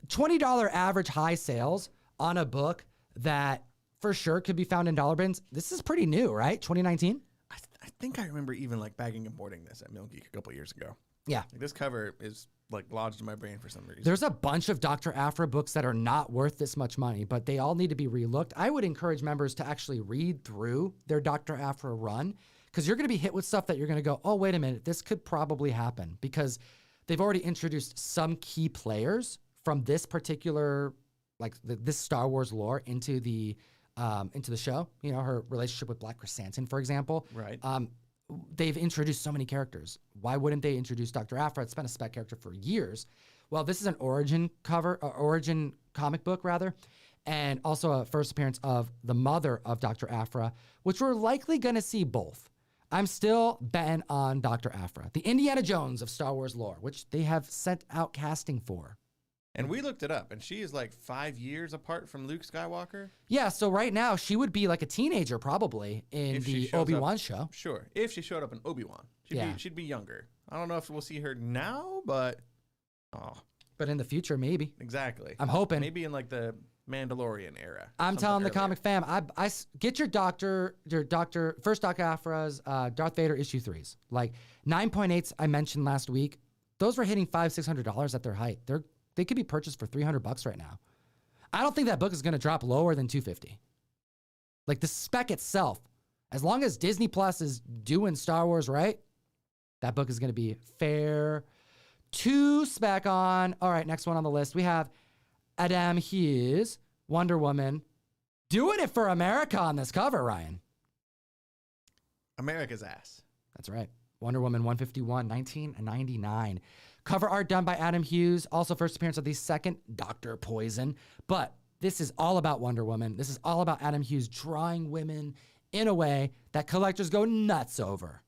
A: $20 average high sales on a book that for sure could be found in dollar bins. This is pretty new, right? 2019?
B: I think I remember even like bagging and boarding this at Mill Geek a couple years ago.
A: Yeah.
B: Like, this cover is like lodged in my brain for some reason.
A: There's a bunch of Dr. Aphra books that are not worth this much money, but they all need to be relooked. I would encourage members to actually read through their Dr. Aphra run because you're going to be hit with stuff that you're going to go, oh, wait a minute, this could probably happen because they've already introduced some key players from this particular, like this Star Wars lore into the show. You know, her relationship with Black Chrysanthemum, for example.
B: Right.
A: They've introduced so many characters. Why wouldn't they introduce Dr. Aphra? It's been a spec character for years. Well, this is an origin comic book, rather, and also a first appearance of the mother of Dr. Aphra, which we're likely going to see both. I'm still betting on Dr. Aphra, the Indiana Jones of Star Wars lore, which they have sent out casting for.
B: And we looked it up, and she is like 5 years apart from Luke Skywalker.
A: Yeah, so right now she would be like a teenager probably in
B: If she
A: the
B: shows
A: Obi-Wan
B: up-
A: show.
B: Sure. If she showed up in Obi-Wan, she'd be younger. I don't know if we'll see her now, but
A: But in the future, maybe.
B: exactly.
A: I'm hoping.
B: Maybe in like the Mandalorian era.
A: I'm
B: something
A: telling the
B: earlier.
A: comic fam, get your first Dr. Aphra's Darth Vader issue 3s. Like 9.8s I mentioned last week. Those were hitting $500-$600 at their height. They could be purchased for $300 right now. I don't think that book is going to drop lower than $250. Like the spec itself, as long as Disney Plus is doing Star Wars right, that book is going to be fair to spec on. All right, next one on the list. We have Adam Hughes, Wonder Woman, doing it for America on this cover, Ryan.
B: America's ass.
A: That's right. Wonder Woman 151, 1999. Cover art done by Adam Hughes. Also first appearance of the second Dr. Poison. But this is all about Wonder Woman. This is all about Adam Hughes drawing women in a way that collectors go nuts over.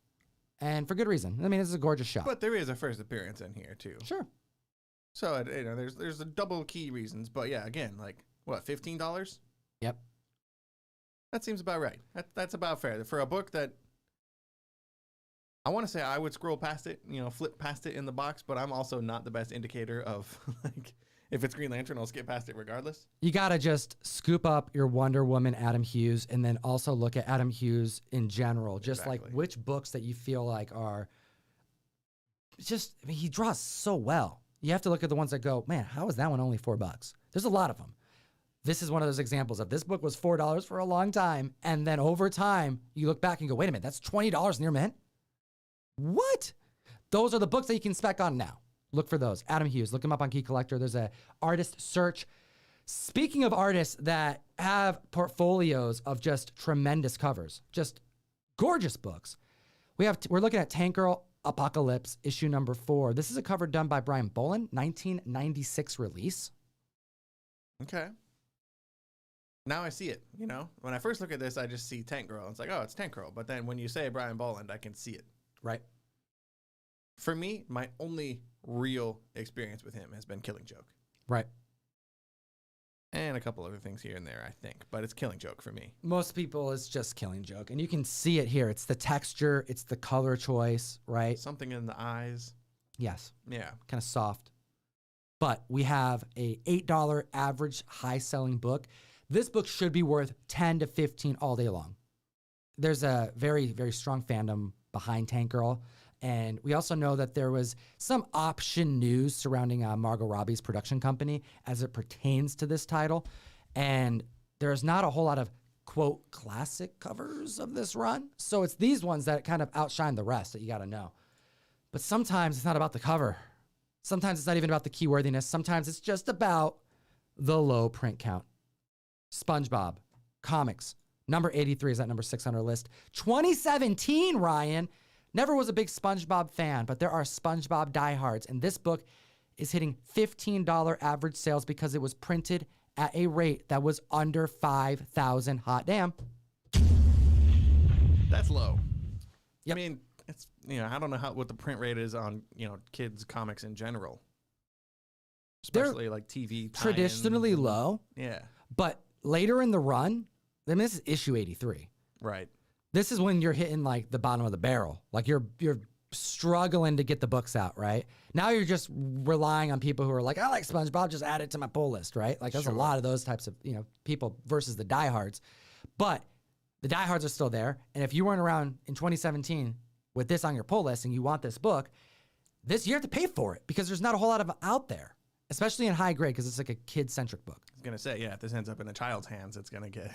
A: And for good reason. I mean, this is a gorgeous shot.
B: But there is a first appearance in here too.
A: Sure.
B: So there's a double key reasons. But yeah, again, like what, $15?
A: Yep.
B: That seems about right. That's about fair for a book that. I want to say I would scroll past it, flip past it in the box, but I'm also not the best indicator of like if it's Green Lantern, I'll skip past it regardless.
A: You got to just scoop up your Wonder Woman Adam Hughes and then also look at Adam Hughes in general. Just like which books that you feel like are he draws so well. You have to look at the ones that go, man, how is that one only $4? There's a lot of them. This is one of those examples of this book was $4 for a long time. And then over time, you look back and go, wait a minute, that's $20 near mint? What? Those are the books that you can spec on now. Look for those. Adam Hughes, look him up on Key Collector. There's a artist search. Speaking of artists that have portfolios of just tremendous covers, just gorgeous books, we're looking at Tank Girl Apocalypse, issue number 4. This is a cover done by Brian Bolin, 1996 release.
B: Okay. Now I see it, you know? When I first look at this, I just see Tank Girl. It's like, oh, it's Tank Girl. But then when you say Brian Bolland, I can see it.
A: Right.
B: For me, my only real experience with him has been Killing Joke.
A: Right.
B: And a couple other things here and there, I think. But it's Killing Joke for me.
A: Most people, it's just Killing Joke. And you can see it here. It's the texture. It's the color choice, right?
B: Something in the eyes.
A: Yes.
B: Yeah.
A: Kind of soft. But we have a $8 average high-selling book. This book should be worth $10 to $15 all day long. There's a very, very strong fandom behind Tank Girl. And we also know that there was some option news surrounding Margot Robbie's production company as it pertains to this title. And there's not a whole lot of, quote, classic covers of this run. So it's these ones that kind of outshine the rest that you got to know. But sometimes it's not about the cover. Sometimes it's not even about the keywordiness. Sometimes it's just about the low print count. SpongeBob Comics, number 83 is that number 6 on our list. 2017, Ryan. Never was a big SpongeBob fan, but there are SpongeBob diehards, and this book is hitting $15 average sales because it was printed at a rate that was under 5,000. Hot damn.
B: That's low.
A: Yep.
B: I mean, it's, you know, I don't know what the print rate is on, you know, kids comics in general. Especially like TV tie-ins.
A: Traditionally low.
B: Yeah.
A: But later in the run, I mean, this is issue 83.
B: Right.
A: This is when you're hitting like the bottom of the barrel. Like you're struggling to get the books out, right? Now you're just relying on people who are like, I like SpongeBob, just add it to my pull list, right? Like there's a lot of those types of, you know, people versus the diehards. But the diehards are still there. And if you weren't around in 2017 with this on your pull list and you want this book, you have to pay for it because there's not a whole lot of them out there, especially in high grade because it's like a kid-centric book.
B: I was going to say, yeah, if this ends up in a child's hands, it's going to get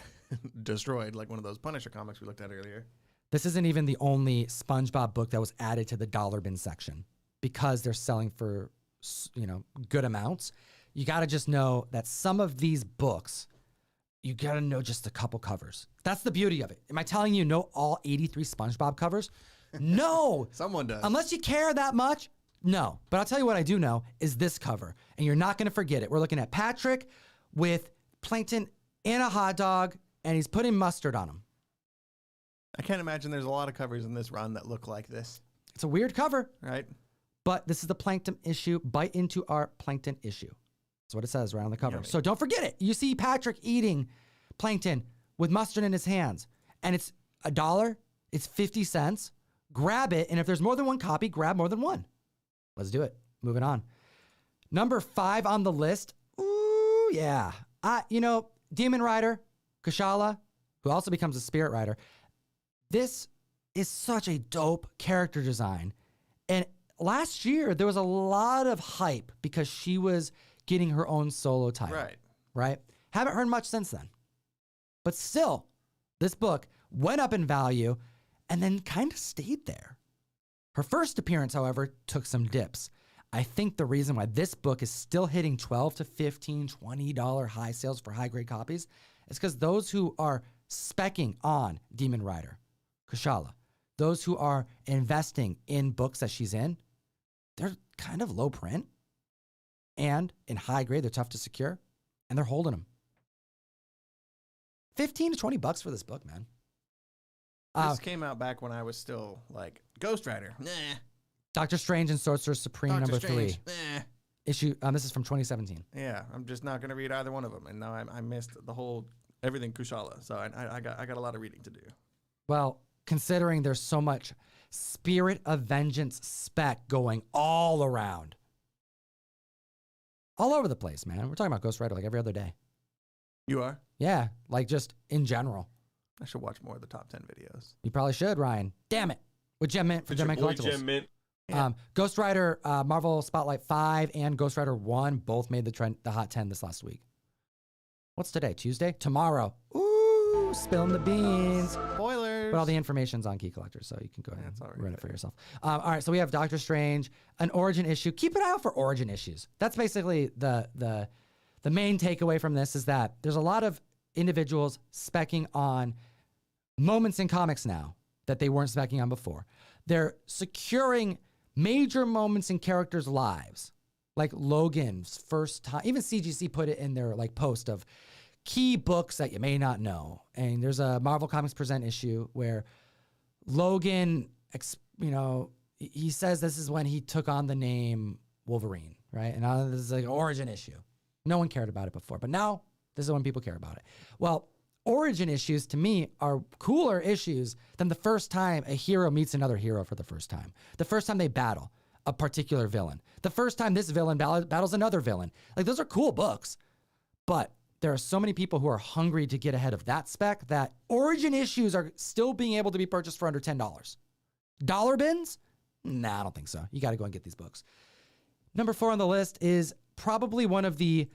B: destroyed like one of those Punisher comics we looked at earlier.
A: This isn't even the only SpongeBob book that was added to the dollar bin section because they're selling for, you know, good amounts. You got to just know that some of these books, you got to know just a couple covers. That's the beauty of it. Am I telling you know all 83 SpongeBob covers? No.
B: Someone does.
A: Unless you care that much, no. But I'll tell you what I do know is this cover, and you're not going to forget it. We're looking at Patrick with Plankton in a hot dog, and he's putting mustard on him.
B: I can't imagine there's a lot of covers in this run that look like this.
A: It's a weird cover,
B: right?
A: But this is the Plankton issue. Bite into our Plankton issue. That's what it says right on the cover.
B: Yummy.
A: So don't forget it. You see Patrick eating Plankton with mustard in his hands, and it's $1. It's 50 cents. Grab it, and if there's more than one copy, grab more than one. Let's do it. Moving on. Number 5 on the list. Ooh, yeah. You know, Demon Rider, Kushala, who also becomes a Spirit Rider. This is such a dope character design. And last year, there was a lot of hype because she was getting her own solo title. Right? Haven't heard much since then. But still, this book went up in value and then kind of stayed there. Her first appearance, however, took some dips. I think the reason why this book is still hitting $12 to $15, $20 high sales for high-grade copies is because those who are speccing on Demon Rider, Kushala, those who are investing in books that she's in, they're kind of low print. And in high grade, they're tough to secure. And they're holding them. $15 to $20 for this book, man.
B: This came out back when I was still like, Ghost Rider. Nah.
A: Doctor Strange and Sorcerer Supreme
B: Doctor
A: number
B: Strange.
A: 3.
B: Nah.
A: Issue. This is from 2017.
B: Yeah, I'm just not going to read either one of them. And now I missed the whole, everything Kushala. So I got a lot of reading to do.
A: Well, considering there's so much Spirit of Vengeance spec going all around. All over the place, man. We're talking about Ghost Rider like every other day.
B: You are?
A: Yeah, like just in general.
B: I should watch more of the top 10 videos.
A: You probably should, Ryan. Damn it. With Gem Mint for Gem Mint Collectibles.
D: Gem Mint.
B: Yeah.
A: Ghost Rider, Marvel Spotlight 5 and Ghost Rider 1 both made the Hot 10 this last week. What's today? Tuesday? Tomorrow. Ooh, spilling the beans.
B: Spoilers. Collectors.
A: But all the information's on Key Collectors, so you can go ahead
B: it's
A: and
B: already
A: run it for
B: there.
A: yourself. All right, so we have Doctor Strange, an origin issue. Keep an eye out for origin issues. That's basically the main takeaway from this is that there's a lot of individuals specking on moments in comics now that they weren't specking on before. They're securing major moments in characters' lives, like Logan's first time. Even CGC put it in their like post of key books that you may not know. And there's a Marvel Comics Present issue where Logan, he says this is when he took on the name Wolverine, right? And now this is like an origin issue. No one cared about it before, but now this is when people care about it. Well, origin issues to me are cooler issues than the first time a hero meets another hero for the first time. The first time they battle a particular villain. The first time this villain battles another villain. Like, those are cool books, but there are so many people who are hungry to get ahead of that spec that origin issues are still being able to be purchased for under $10. Dollar bins? Nah, I don't think so. You got to go and get these books. Number 4 on the list is probably one of the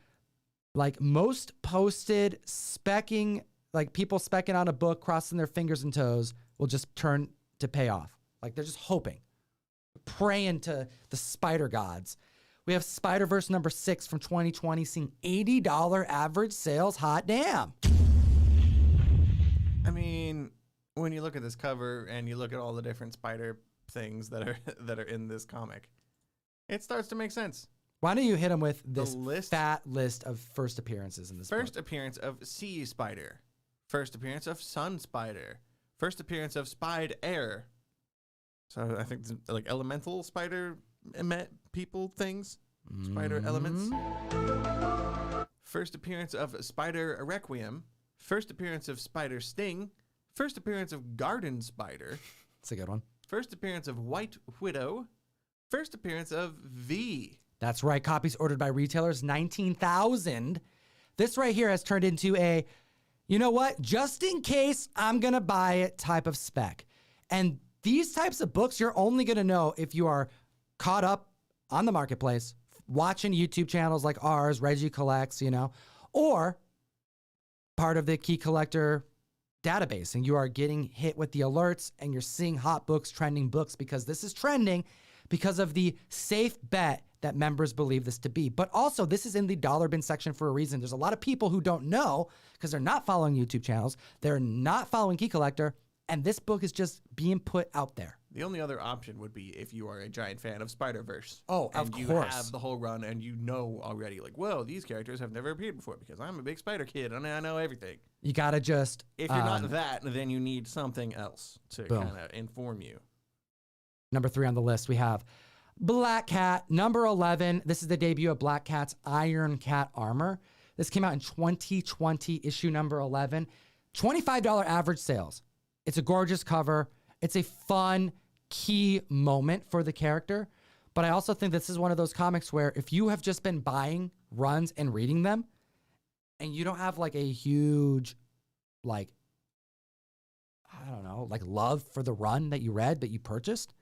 A: most posted specking, like people specking on a book, crossing their fingers and toes will just turn to pay off. Like, they're just hoping, praying to the spider gods. We have Spider-Verse number 6 from 2020 seeing $80 average sales. Hot damn.
B: I mean, when you look at this cover and you look at all the different spider things that are in this comic, it starts to make sense.
A: Why don't you hit them with this
B: list?
A: fat list of first appearances in this
B: First
A: book?
B: appearance of Sea Spider. First appearance of Sun Spider. First appearance of Spide Air. So I think it's like elemental spider people things. Spider elements. First appearance of Spider Requiem. First appearance of Spider Sting. First appearance of Garden Spider.
A: That's a good one.
B: First appearance of White Widow. First appearance of V.
A: That's right. Copies ordered by retailers, 19,000. This right here has turned into a, you know what? Just in case I'm going to buy it type of spec. And these types of books, you're only going to know if you are caught up on the marketplace, watching YouTube channels like ours, Reggie Collects, or part of the Key Collector database. And you are getting hit with the alerts and you're seeing hot books, trending books, because this is trending because of the safe bet that members believe this to be. But also, this is in the dollar bin section for a reason. There's a lot of people who don't know because they're not following YouTube channels. They're not following Key Collector. And this book is just being put out there.
B: The only other option would be if you are a giant fan of Spider-Verse.
A: Oh, of
B: and you
A: course.
B: have the whole run and you know already, like, whoa, these characters have never appeared before because I'm a big Spider kid and I know everything.
A: You got to just...
B: If you're not that, then you need something else to
A: Boom.
B: kind of inform you.
A: Number 3 on the list, we have Black Cat, number 11. This is the debut of Black Cat's Iron Cat armor. This came out in 2020, issue number 11. $25 average sales. It's a gorgeous cover. It's a fun, key moment for the character. But I also think this is one of those comics where if you have just been buying runs and reading them, and you don't have like a huge, love for the run that you read, that you purchased,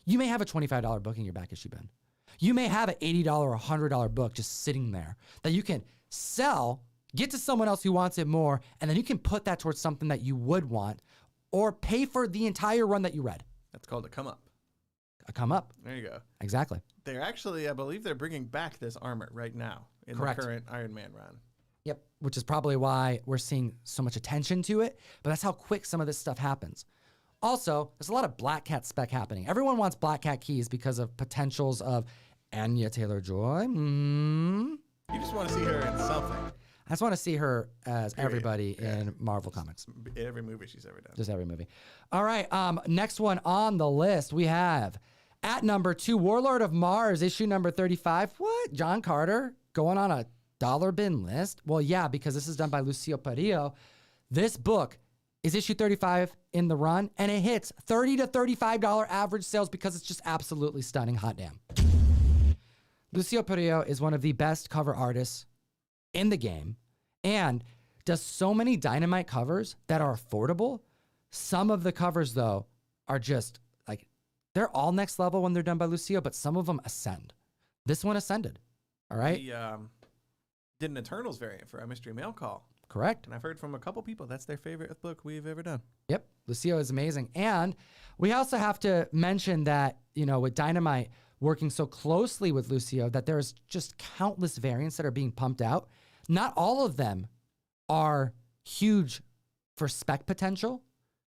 A: you may have a $25 book in your back issue bin. You may have an $80 or $100 book just sitting there that you can sell, get to someone else who wants it more, and then you can put that towards something that you would want or pay for the entire run that you read.
B: That's called a come up.
A: A come up.
B: There you go.
A: Exactly.
B: They're actually, I believe they're bringing back this armor right now in
A: Correct.
B: the current Iron Man run.
A: Yep. Which is probably why we're seeing so much attention to it, but that's how quick some of this stuff happens. Also, there's a lot of Black Cat spec happening. Everyone wants Black Cat keys because of potentials of Anya Taylor-Joy.
B: You just want to see her in something.
A: I just want to see her as
B: Period.
A: everybody in Marvel Comics.
B: Every movie she's ever done.
A: Just every movie. All right. Next one on the list, we have at number 2, Warlord of Mars, issue number 35. What? John Carter going on a dollar bin list? Well, yeah, because this is done by Lucio Perillo. This book is issue 35 in the run, and it hits $30 to $35 average sales because it's just absolutely stunning. Hot damn. Lucio Perillo is one of the best cover artists in the game and does so many Dynamite covers that are affordable. Some of the covers, though, are just they're all next level when they're done by Lucio, but some of them ascend. This one ascended. All right.
B: He did an Eternals variant for a Mystery Mail Call.
A: Correct.
B: And I've heard from a couple people that's their favorite book we've ever done.
A: Yep. Lucio is amazing. And we also have to mention that, with Dynamite working so closely with Lucio, that there's just countless variants that are being pumped out. Not all of them are huge for spec potential.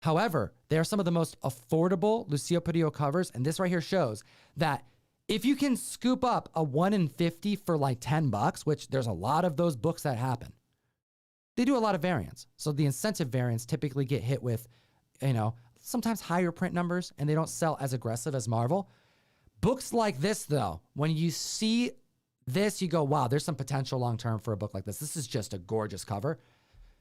A: However, they are some of the most affordable Lucio Perillo covers. And this right here shows that if you can scoop up a 1 in 50 for like $10, which there's a lot of those books that happen, they do a lot of variants. So the incentive variants typically get hit with, sometimes higher print numbers, and they don't sell as aggressive as Marvel. Books like this, though, when you see this, you go, wow, there's some potential long-term for a book like this. This is just a gorgeous cover.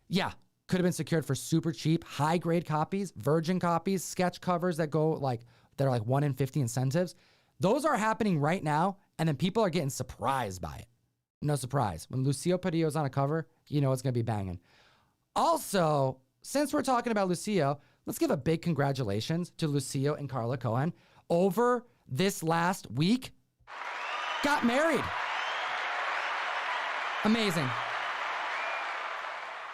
A: Yeah, could have been secured for super cheap, high-grade copies, virgin copies, sketch covers that are like 1 in 50 incentives. Those are happening right now, and then people are getting surprised by it. No surprise. When Lucio Perillo's on a cover, it's going to be banging. Also, since we're talking about Lucio, let's give a big congratulations to Lucio and Carla Cohen. Over this last week, got married. Amazing.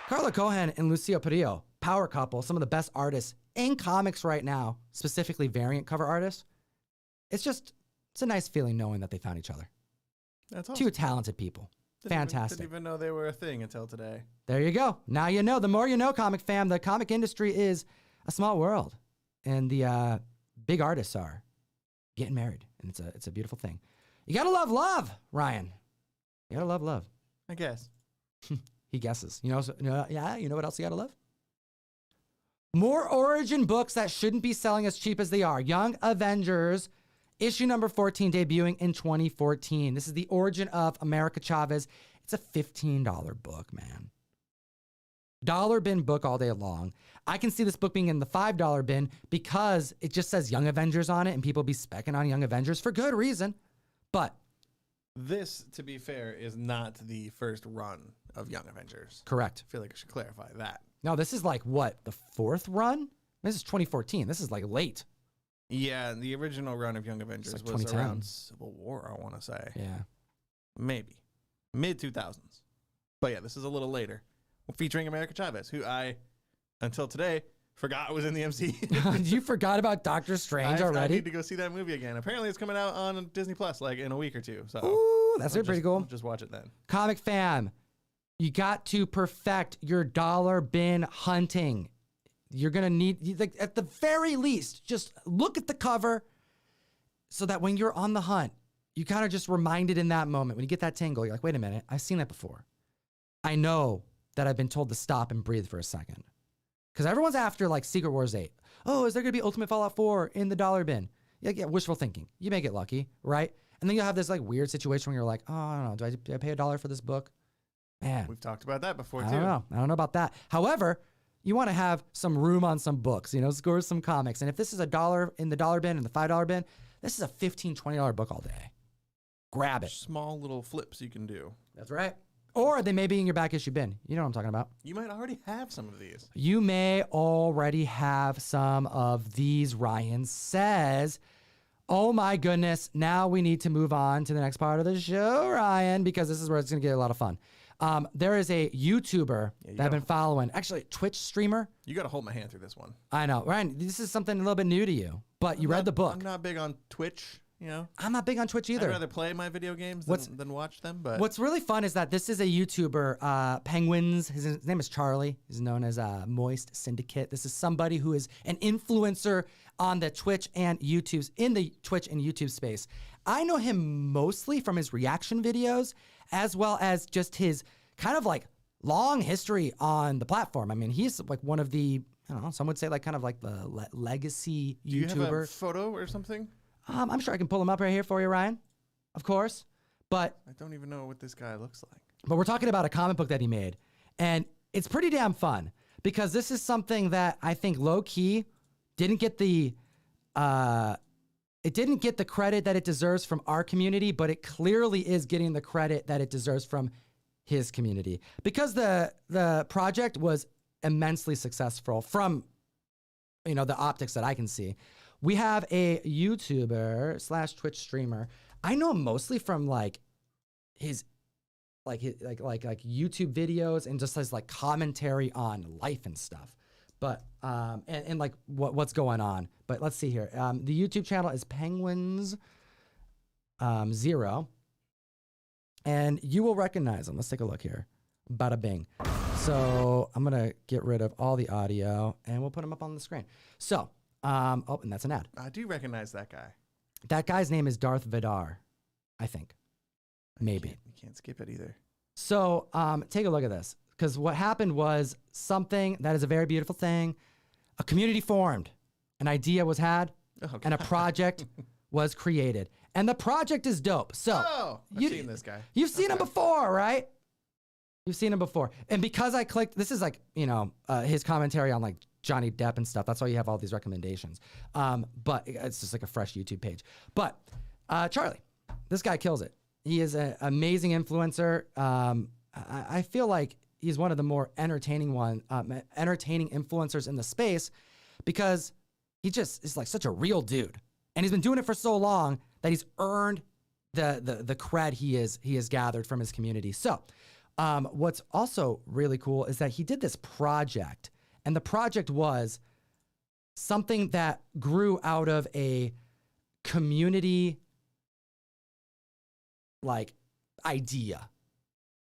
A: Carla Cohen and Lucio Perillo, power couple, some of the best artists in comics right now, specifically variant cover artists. It's a nice feeling knowing that they found each other.
B: That's awesome.
A: Two talented people. Fantastic.
B: Didn't even know they were a thing until today.
A: There you go. Now you know. The more you know, comic fam. The comic industry is a small world, and the big artists are getting married, and it's a beautiful thing. You gotta love, Ryan. You gotta love.
B: I guess.
A: He guesses. You know what else you gotta love? More origin books that shouldn't be selling as cheap as they are. Young Avengers. Issue number 14 debuting in 2014. This is the origin of America Chavez. It's a $15 book, man. Dollar bin book all day long. I can see this book being in the $5 bin because it just says Young Avengers on it and people be specking on Young Avengers for good reason. But
B: this, to be fair, is not the first run of Young Avengers.
A: Correct.
B: I feel like I should clarify that.
A: No, this is like what? The fourth run? This is 2014. This is like late.
B: Yeah, the original run of Young Avengers
A: like
B: was around Civil War, I want to say.
A: Yeah.
B: Maybe. Mid-2000s. But yeah, this is a little later. Featuring America Chavez, who I, until today, forgot was in the MCU.
A: You forgot about Doctor Strange already?
B: I need to go see that movie again. Apparently, it's coming out on Disney Plus like in a week or two. So
A: ooh, that's pretty cool.
B: I'll just watch it then.
A: Comic fam, you got to perfect your dollar bin hunting. You're going to need, like, at the very least, just look at the cover so that when you're on the hunt, you kind of just reminded in that moment. When you get that tingle, you're like, wait a minute, I've seen that before. I know that I've been told to stop and breathe for a second. Because everyone's after, like, Secret Wars 8. Oh, is there going to be Ultimate Fallout 4 in the dollar bin? Yeah, wishful thinking. You may get lucky, right? And then you'll have this, like, weird situation where you're like, oh, I don't know, do I pay $1 for this book? Man.
B: We've talked about that before, too.
A: I don't know about that. However, you want to have some room on some books, score some comics. And if this is $1 in the dollar bin and the $5 bin, this is a $15, $20 book all day. Grab it.
B: Small little flips you can do.
A: That's right. Or they may be in your back issue bin. You know what I'm talking about.
B: You might already have some of these.
A: You may already have some of these, Ryan says. Oh my goodness. Now we need to move on to the next part of the show, Ryan, because this is where it's going to get a lot of fun. There is a YouTuber that I've been following, actually a Twitch streamer.
B: You got to hold my hand through this one.
A: I know, Ryan, this is something a little bit new to you, but you read the book.
B: I'm not big on Twitch,
A: I'm not big on Twitch either.
B: I'd rather play my video games than watch them. But
A: what's really fun is that this is a YouTuber, Penguins. His name is Charlie. He's known as Moist Syndicate. This is somebody who is an influencer on the Twitch and YouTube's in the Twitch and YouTube space. I know him mostly from his reaction videos, as well as just his kind of like long history on the platform. I mean, he's like one of the, I don't know, some would say like kind of like the legacy YouTuber.
B: Do you have a photo or something?
A: I'm sure I can pull him up right here for you, Ryan. Of course. But
B: I don't even know what this guy looks like.
A: But we're talking about a comic book that he made. And it's pretty damn fun because this is something that I think low key didn't get the credit that it deserves from our community, but it clearly is getting the credit that it deserves from his community because the project was immensely successful from the optics that I can see. We have a YouTuber / Twitch streamer. I know him mostly from like his like YouTube videos and just has like commentary on life and stuff. But and like what's going on. But let's see here. The YouTube channel is Penguins 0, and you will recognize him. Let's take a look here. Bada bing. So I'm gonna get rid of all the audio and we'll put him up on the screen. So oh, and that's an ad.
B: I do recognize that guy.
A: That guy's name is Darth Vidar, I think. Maybe.
B: You can't skip it either.
A: So take a look at this, because what happened was something that is a very beautiful thing. A community formed, an idea was had, and a project was created. And the project is dope. So
B: I've seen this guy.
A: You've seen him before, right? You've seen him before. And because I clicked, this is like, his commentary on like Johnny Depp and stuff. That's why you have all these recommendations. But it's just like a fresh YouTube page. But Charlie, this guy kills it. He is an amazing influencer. I feel like he's one of the more entertaining influencers in the space, because he just is like such a real dude. And he's been doing it for so long that he's earned the cred he has gathered from his community. So what's also really cool is that he did this project, and the project was something that grew out of a community like idea.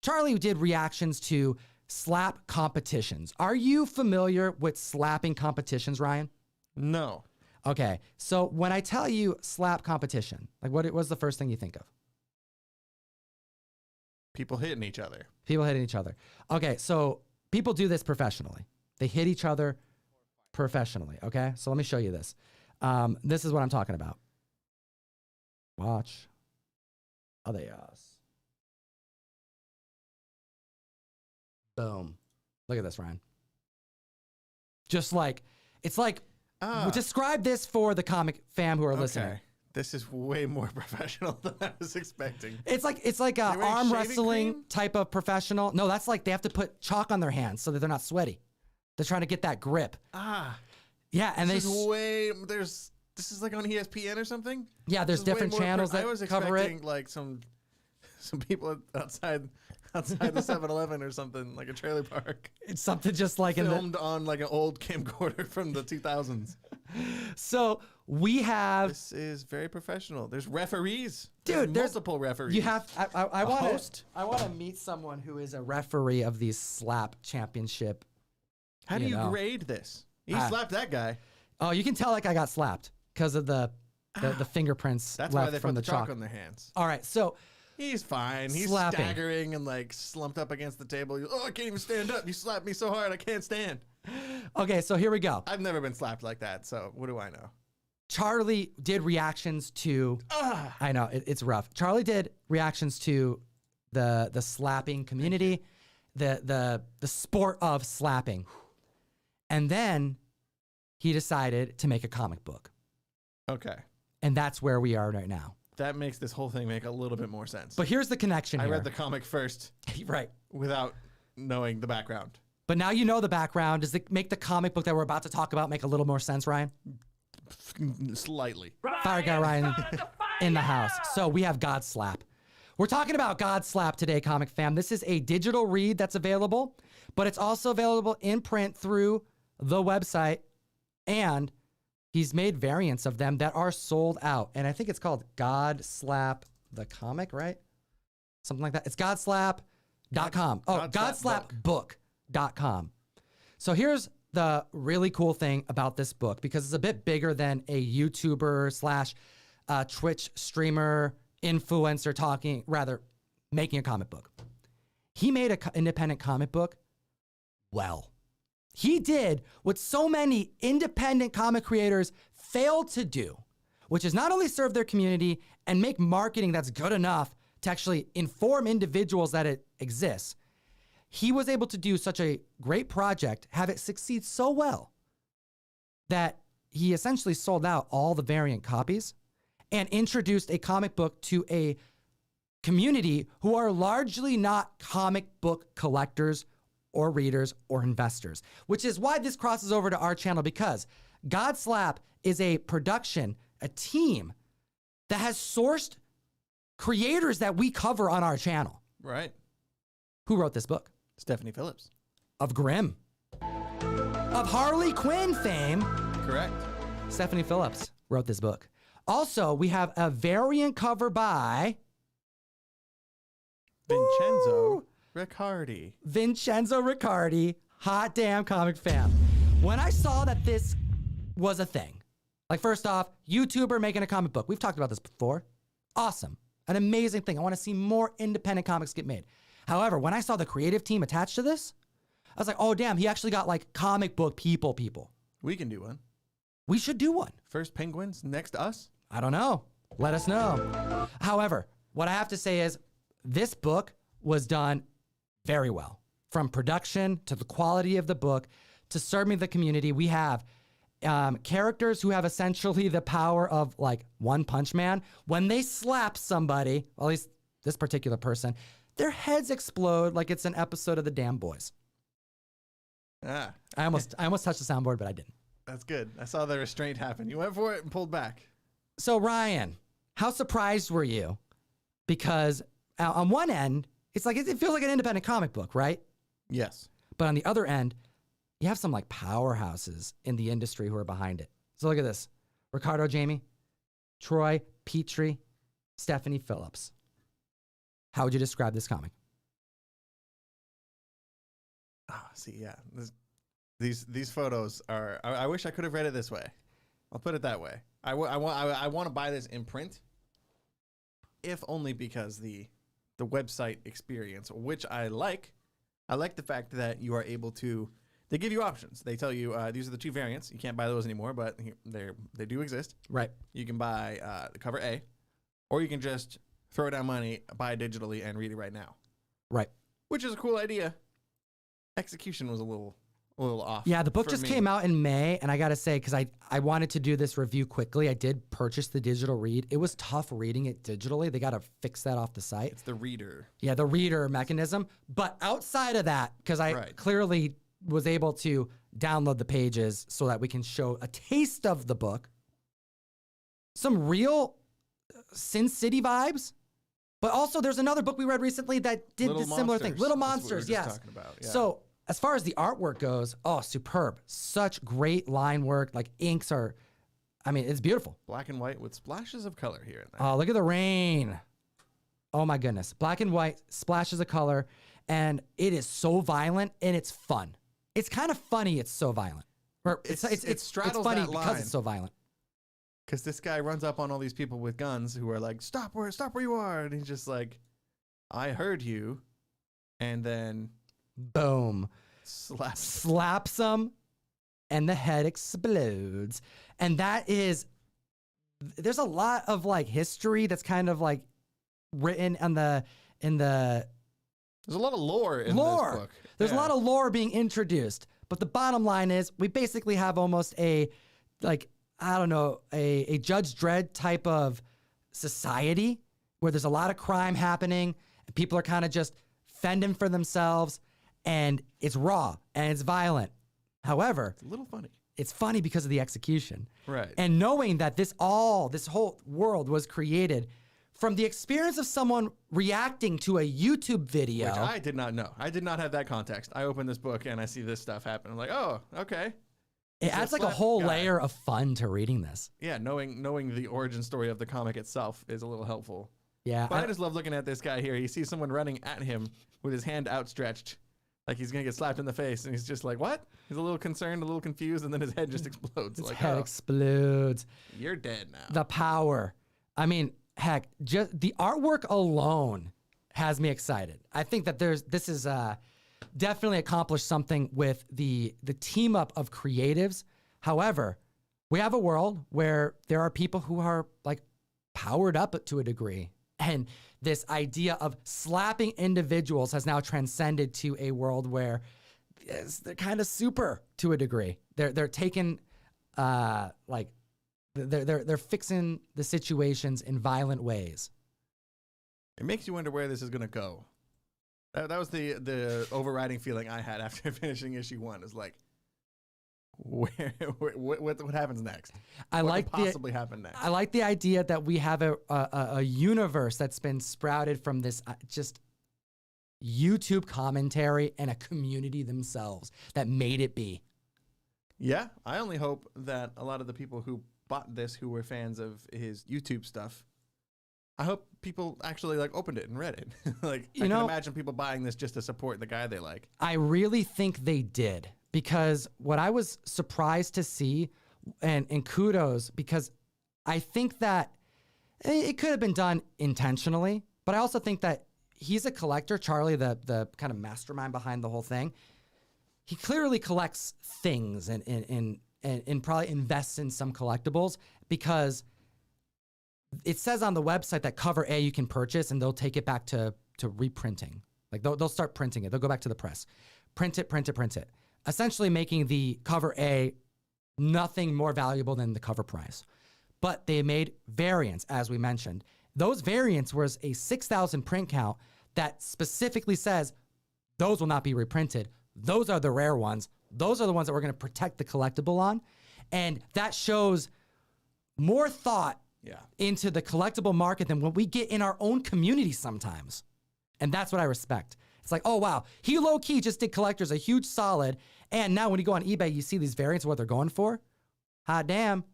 A: Charlie did reactions to slap competitions. Are you familiar with slapping competitions, Ryan?
B: No.
A: Okay, so when I tell you slap competition, like what was the first thing you think of?
B: People hitting each other.
A: People hitting each other. Okay, so people do this professionally. They hit each other professionally, okay? So let me show you this. This is what I'm talking about. Watch. Boom. Look at this, Ryan. Just like, it's like, describe this for the comic fam who are listening.
B: This is way more professional than I was expecting.
A: It's like a arm wrestling
B: cream?
A: type of professional. No, that's like they have to put chalk on their hands so that they're not sweaty. They're trying to get that grip. Yeah, and
B: this is like on ESPN or something?
A: Yeah, there's different channels that
B: I was
A: cover
B: expecting
A: it.
B: like some people outside the 7-Eleven or something, like a trailer park.
A: It's something just like
B: filmed on like an old camcorder from the 2000s.
A: So we have.
B: This is very professional. There's referees.
A: Dude,
B: there's multiple referees.
A: You have. I want to meet someone who is a referee of these slap championship.
B: How do you grade this? He slapped that guy.
A: Oh, you can tell that guy got slapped because of the fingerprints
B: That's
A: left
B: why they
A: from
B: put
A: the
B: chalk on their hands.
A: All right, so
B: he's fine. He's
A: slapping.
B: staggering and like slumped up against the table. Oh, I can't even stand up. You slapped me so hard I can't stand.
A: Okay, so here we go.
B: I've never been slapped like that, so what do I know?
A: Charlie did reactions to. I know it's rough. Charlie did reactions to the slapping community, the sport of slapping, and then he decided to make a comic book.
B: Okay.
A: And that's where we are right now.
B: That makes this whole thing make a little bit more sense.
A: But here's the connection here.
B: I read the comic first.
A: Right.
B: Without knowing the background.
A: But now you know the background. Does it make the comic book that we're about to talk about make a little more sense, Ryan?
B: Slightly.
A: Fire Guy Ryan in the house. So we have Godslap. We're talking about Godslap today, comic fam. This is a digital read that's available, but it's also available in print through the website, and he's made variants of them that are sold out. And I think it's called Godslap the comic, right? Something like that. It's godslap.com. Oh, godslapbook.com. So here's the really cool thing about this book, because it's a bit bigger than a YouTuber / Twitch streamer influencer making a comic book. He made an independent comic book well. He did what so many independent comic creators fail to do, which is not only serve their community and make marketing that's good enough to actually inform individuals that it exists. He was able to do such a great project, have it succeed so well, that he essentially sold out all the variant copies and introduced a comic book to a community who are largely not comic book collectors or readers or investors, which is why this crosses over to our channel, because Godslap is a production, a team that has sourced creators that we cover on our channel.
B: Right.
A: Who wrote this book?
B: Stephanie Phillips.
A: Of Grimm. Of Harley Quinn fame.
B: Correct.
A: Stephanie Phillips wrote this book. Also, we have a variant cover by
B: Vincenzo Riccardi.
A: Vincenzo Riccardi, hot damn comic fan. When I saw that this was a thing, like first off, YouTuber making a comic book. We've talked about this before. Awesome. An amazing thing. I want to see more independent comics get made. However, when I saw the creative team attached to this, I was like, oh damn, he actually got like comic book people.
B: We can do one.
A: We should do one.
B: First Penguins, next us.
A: I don't know. Let us know. However, what I have to say is this book was done very well. From production to the quality of the book to serving the community. We have characters who have essentially the power of like One Punch Man. When they slap somebody, well, at least this particular person, their heads explode like it's an episode of The Damn Boys.
B: Ah,
A: I almost touched the soundboard, but I didn't.
B: that's good. I saw the restraint happen. You went for it and pulled back.
A: So Ryan, how surprised were you? Because on one end, it's like it feels like an independent comic book, right?
B: Yes.
A: But on the other end, you have some like powerhouses in the industry who are behind it. So look at this. Ricardo Jamie, Troy Petrie, Stephanie Phillips. How would you describe this comic?
B: Ah, see, yeah. These photos are. I wish I could have read it this way. I'll put it that way. I want to buy this in print, if only because the website experience, which I like. I like the fact that you are able to. They give you options. They tell you these are the two variants. You can't buy those anymore, but they do exist.
A: Right.
B: You can buy the cover A, or you can just throw down money, buy it digitally, and read it right now.
A: Right.
B: Which is a cool idea. Execution was a little off.
A: Yeah, the book
B: for
A: just
B: me.
A: came out in May, and I gotta say, because I wanted to do this review quickly, I did purchase the digital read. It was tough reading it digitally. They gotta fix that off the site.
B: It's the reader.
A: Yeah, the reader mechanism. But outside of that, because I
B: Right.
A: clearly was able to download the pages so that we can show a taste of the book, some real Sin City vibes. But also, there's another book we read recently that did
B: Little
A: the similar thing.
B: Monsters.
A: Little
B: That's what we were
A: Monsters,
B: just
A: yes.
B: talking about, yeah.
A: So as far as the artwork goes, oh, superb. Such great line work. Like inks are, I mean, it's beautiful.
B: Black and white with splashes of color here and there.
A: Oh, look at the rain. Oh my goodness. Black and white, splashes of color. And it is so violent and it's fun. It's kind of funny it's so violent. Or
B: It
A: it's
B: straddles
A: funny
B: that
A: because
B: line.
A: it's so violent.
B: Because this guy runs up on all these people with guns who are like, stop where you are. And he's just like, I heard you. And then
A: Boom.
B: slaps.
A: Slaps him and the head explodes. And that is, there's a lot of like history that's kind of like written in the
B: There's a lot of lore in this book.
A: There's a
B: Yeah.
A: lot of lore being introduced, but the bottom line is we basically have almost a, like, I don't know, a Judge Dredd type of society where there's a lot of crime happening and people are kind of just fending for themselves and it's raw and it's violent. However,
B: It's a little funny.
A: it's funny because of the execution.
B: Right.
A: And knowing that this whole world was created from the experience of someone reacting to a YouTube video.
B: Which I did not know. I did not have that context. I open this book and I see this stuff happen. I'm like, oh, okay.
A: It adds like a
B: slap
A: whole
B: guy.
A: layer of fun to reading this.
B: Yeah, knowing the origin story of the comic itself is a little helpful.
A: Yeah.
B: But I just love looking at this guy here. He sees someone running at him with his hand outstretched, like he's gonna get slapped in the face, and he's just like, "What?" He's a little concerned, a little confused, and then his head just explodes.
A: His
B: Like,
A: head
B: oh,
A: explodes.
B: you're dead now.
A: The power. I mean, heck, just the artwork alone has me excited. I think that this is definitely accomplished something with the team up of creatives. However, we have a world where there are people who are like powered up to a degree. And this idea of slapping individuals has now transcended to a world where they're kind of super to a degree. They're taking like they're fixing the situations in violent ways.
B: It makes you wonder where this is gonna go. That was the overriding feeling I had after finishing issue 1. Is like, what happens next?
A: I
B: What
A: like
B: could possibly happen next?
A: I like the idea that we have a universe that's been sprouted from this just YouTube commentary and a community themselves that made it be.
B: Yeah, I only hope that a lot of the people who bought this, who were fans of his YouTube stuff, I hope people actually like opened it and read it. Like, I can imagine people buying this just to support the guy they like.
A: I really think they did, because what I was surprised to see, and kudos, because I think that it could have been done intentionally, but I also think that he's a collector, Charlie, the kind of mastermind behind the whole thing. He clearly collects things and probably invests in some collectibles, because it says on the website that cover A you can purchase and they'll take it back to reprinting. Like they'll start printing it. They'll go back to the press. Print it. Essentially making the cover A nothing more valuable than the cover price. But they made variants, as we mentioned. Those variants was a 6,000 print count that specifically says those will not be reprinted. Those are the rare ones. Those are the ones that we're going to protect the collectible on. And that shows more thought into the collectible market than what we get in our own community sometimes. And that's what I respect. It's like, oh, wow, he low-key just did collectors a huge solid. And now when you go on eBay, you see these variants of what they're going for. Hot damn.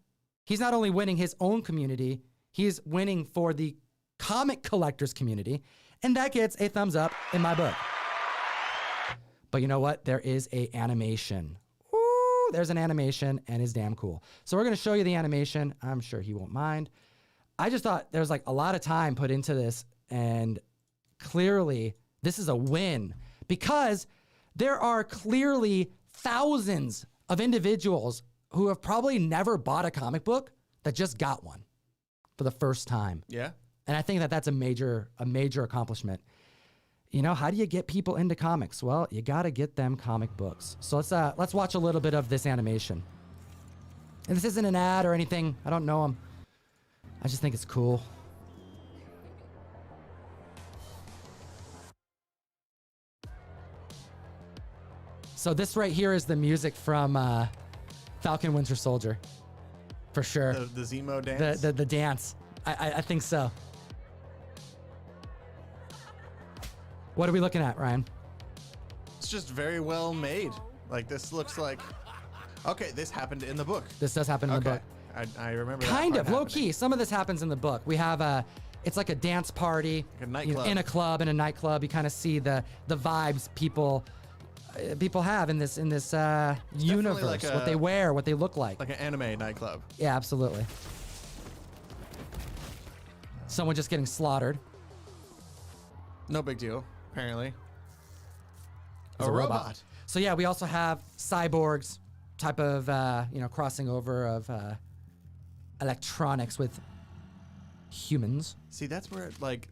A: He's not only winning his own community, he's winning for the comic collectors community. And that gets a thumbs up in my book. But you know what? There is a animation. Ooh, there's an animation, and it's damn cool. So we're going to show you the animation. I'm sure he won't mind. I just thought there was like a lot of time put into this, and clearly this is a win, because there are clearly thousands of individuals who have probably never bought a comic book that just got one for the first time.
B: Yeah.
A: And I think that that's a major accomplishment. You know, how do you get people into comics? Well, you got to get them comic books. So let's watch a little bit of this animation. And this isn't an ad or anything. I don't know him. I just think it's cool. So this right here is the music from Falcon Winter Soldier, for sure.
B: The Zemo dance?
A: The dance. I think so. What are we looking at, Ryan?
B: It's just very well made. Like, this looks like... Okay, this happened in the book.
A: This does happen in the book.
B: I remember
A: Kind
B: that
A: of,
B: part
A: low key. Some of this happens in the book. We have it's like a dance party.
B: Like a nightclub.
A: In a club, in a nightclub. You kind of see the vibes people have in this universe.
B: like
A: what they wear, what they look like.
B: Like an anime nightclub.
A: Yeah, absolutely. Someone just getting slaughtered.
B: No big deal, apparently.
A: It's a robot. So yeah, we also have cyborgs, type of crossing over of electronics with humans.
B: See, that's where like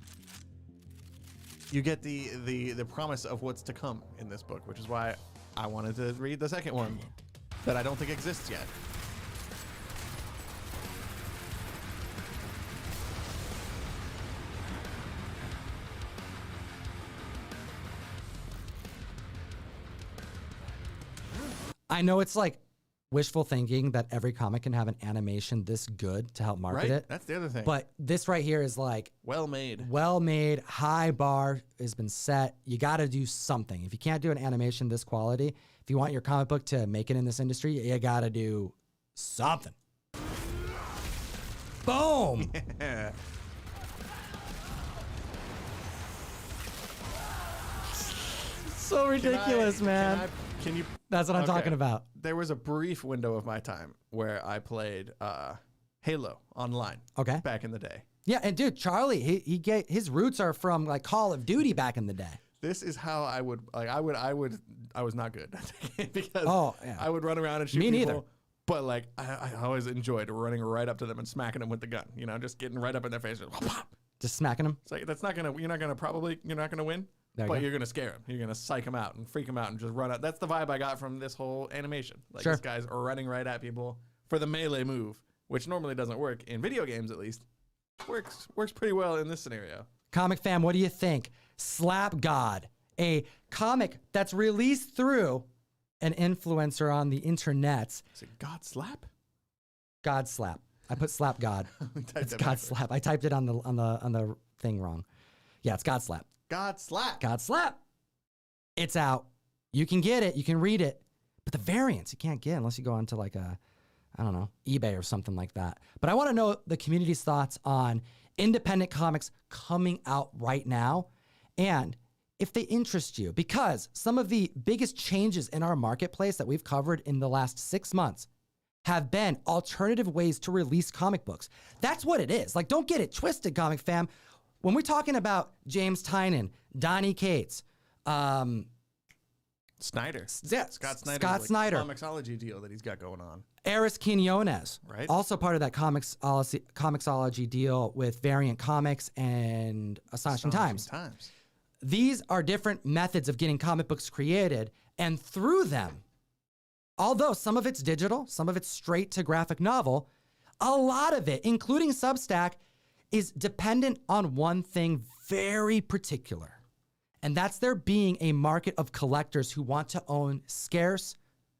B: you get the promise of what's to come in this book, which is why I wanted to read the second one that I don't think exists yet.
A: I know it's like wishful thinking that every comic can have an animation this good to help market it.
B: That's the other thing.
A: But this right here is like
B: well made.
A: Well made, high bar has been set. You got to do something. If you can't do an animation this quality, if you want your comic book to make it in this industry, you got to do something. Boom.
B: Yeah.
A: So ridiculous, man.
B: Can you?
A: That's what I'm talking about.
B: There was a brief window of my time where I played Halo online.
A: Okay.
B: Back in the day.
A: Yeah, and dude, Charlie, his roots are from like Call of Duty back in the day.
B: This is how I would like. I was not good because
A: yeah.
B: I would run around and shoot
A: Me
B: people.
A: neither.
B: But like, I always enjoyed running right up to them and smacking them with the gun. You know, just getting right up in their face.
A: Just smacking them.
B: It's like you're not gonna win.
A: There you
B: But
A: go.
B: you're going to scare him. You're going to psych him out and freak him out and just run out. That's the vibe I got from this whole animation. Like,
A: Sure.
B: These guys are running right at people for the melee move, which normally doesn't work in video games, at least. Works pretty well in this scenario.
A: Comic fam, what do you think? Slap God, a comic that's released through an influencer on the internet.
B: Is it Godslap?
A: Godslap. I put slap God.
B: Typed
A: It's
B: that backwards.
A: Godslap. I typed it on the thing wrong. Yeah, it's Godslap.
B: Godslap.
A: Godslap. It's out. You can get it. You can read it. But the variants you can't get unless you go onto like I don't know, eBay or something like that. But I want to know the community's thoughts on independent comics coming out right now and if they interest you, because some of the biggest changes in our marketplace that we've covered in the last 6 months have been alternative ways to release comic books. That's what it is. Like, don't get it twisted, comic fam. When we're talking about James Tynion, Donnie Cates,
B: Snyder.
A: yeah,
B: Scott Snyder's
A: Scott Snyder,
B: Comixology deal that he's got going on.
A: Eris Quinones,
B: Right.
A: also part of that Comixology deal with Variant Comics and Astonishing Times. These are different methods of getting comic books created, and through them, although some of it's digital, some of it's straight to graphic novel, a lot of it, including Substack, is dependent on one thing very particular. And that's there being a market of collectors who want to own scarce,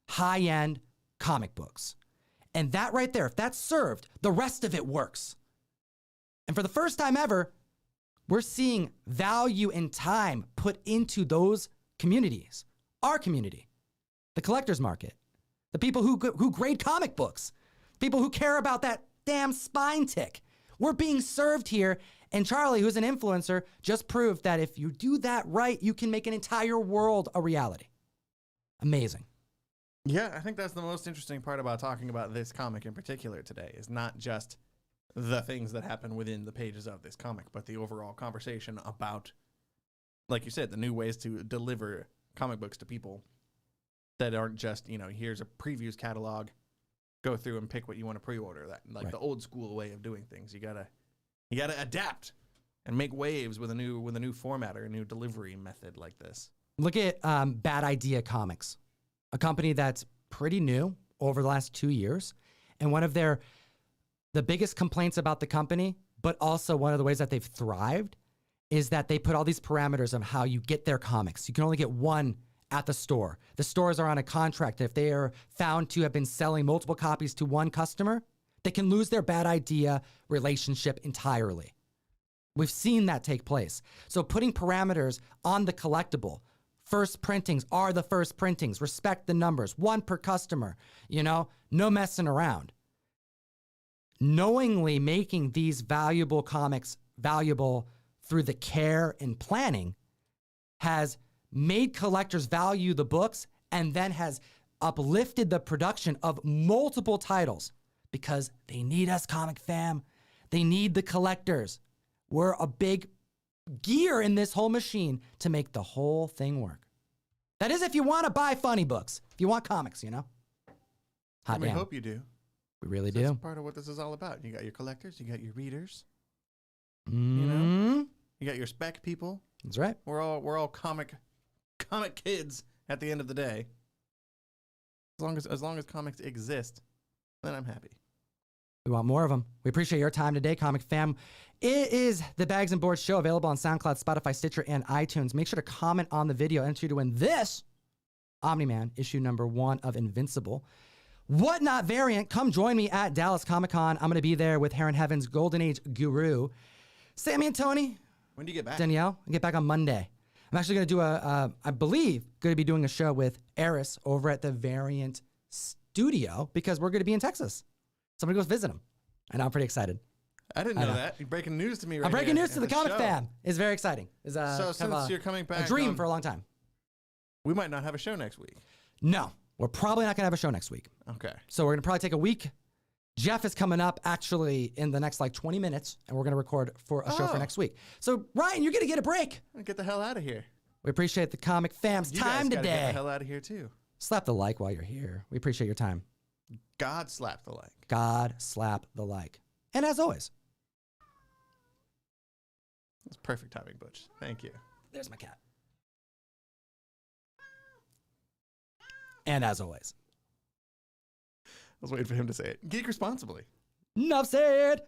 A: high-end comic books. And that right there, if that's served, the rest of it works. And for the first time ever, we're seeing value and time put into those communities. Our community, the collector's market, the people who grade comic books, people who care about that damn spine tick. We're being served here. And Charlie, who's an influencer, just proved that if you do that right, you can make an entire world a reality. Amazing.
B: Yeah, I think that's the most interesting part about talking about this comic in particular today, is not just the things that happen within the pages of this comic, but the overall conversation about, like you said, the new ways to deliver comic books to people that aren't just, you know, here's a previews catalog, go through and pick what you want to pre-order. That, like, right. The old school way of doing things. You gotta adapt and make waves with a new format or a new delivery method like this.
A: Look at Bad Idea Comics, a company that's pretty new over the last 2 years. And one of the biggest complaints about the company, but also one of the ways that they've thrived, is that they put all these parameters on how you get their comics. You can only get one at the store. The stores are on a contract. If they are found to have been selling multiple copies to one customer, they can lose their Bad Idea relationship entirely. We've seen that take place. So putting parameters on the collectible, first printings are the first printings, respect the numbers, one per customer, you know, no messing around. Knowingly making these valuable comics valuable through the care and planning has made collectors value the books and then has uplifted the production of multiple titles because they need us, comic fam. They need the collectors. We're a big gear in this whole machine to make the whole thing work. That is if you want to buy funny books, if you want comics, you know.
B: We hope you do.
A: We really do.
B: That's part of what this is all about. You got your collectors, you got your readers.
A: Mm-hmm.
B: You know, you got your spec people.
A: That's right.
B: We're all comic kids at the end of the day. As long as comics exist, then I'm happy.
A: We want more of them. We appreciate your time today, comic fam. It is the Bags and Boards show, available on SoundCloud, Spotify, Stitcher, and iTunes. Make sure to comment on the video. Enter to win this Omni-Man issue number 1 of Invincible. Whatnot variant. Come join me at Dallas Comic-Con. I'm going to be there with Heron Heaven's Golden Age guru, Sammy and Tony.
B: When do you get back?
A: Danielle. I get back on Monday. I'm actually going to do I believe, going to be doing a show with Eris over at the Variant Studio because we're going to be in Texas. So I'm going to go visit him. And I'm pretty excited.
B: I didn't know that. You're breaking news to me right
A: I'm breaking
B: here
A: news to the comic fam. It's very exciting. It's
B: so since you're coming back,
A: a dream for a long time.
B: We might not have a show next week.
A: No, we're probably not going to have a show next week.
B: Okay.
A: So we're going to probably take a week. Jeff is coming up actually in the next like 20 minutes, and we're going to record for a show for next week. So Ryan, you're going to get a break.
B: Get the hell out of here.
A: We appreciate the comic fam's time today.
B: Get the hell out of here too.
A: Slap the like while you're here. We appreciate your time.
B: God slap the like.
A: God slap the like. And as always.
B: That's perfect timing, Butch. Thank you.
A: There's my cat. And as always.
B: I was waiting for him to say it. Geek responsibly.
A: Enough said.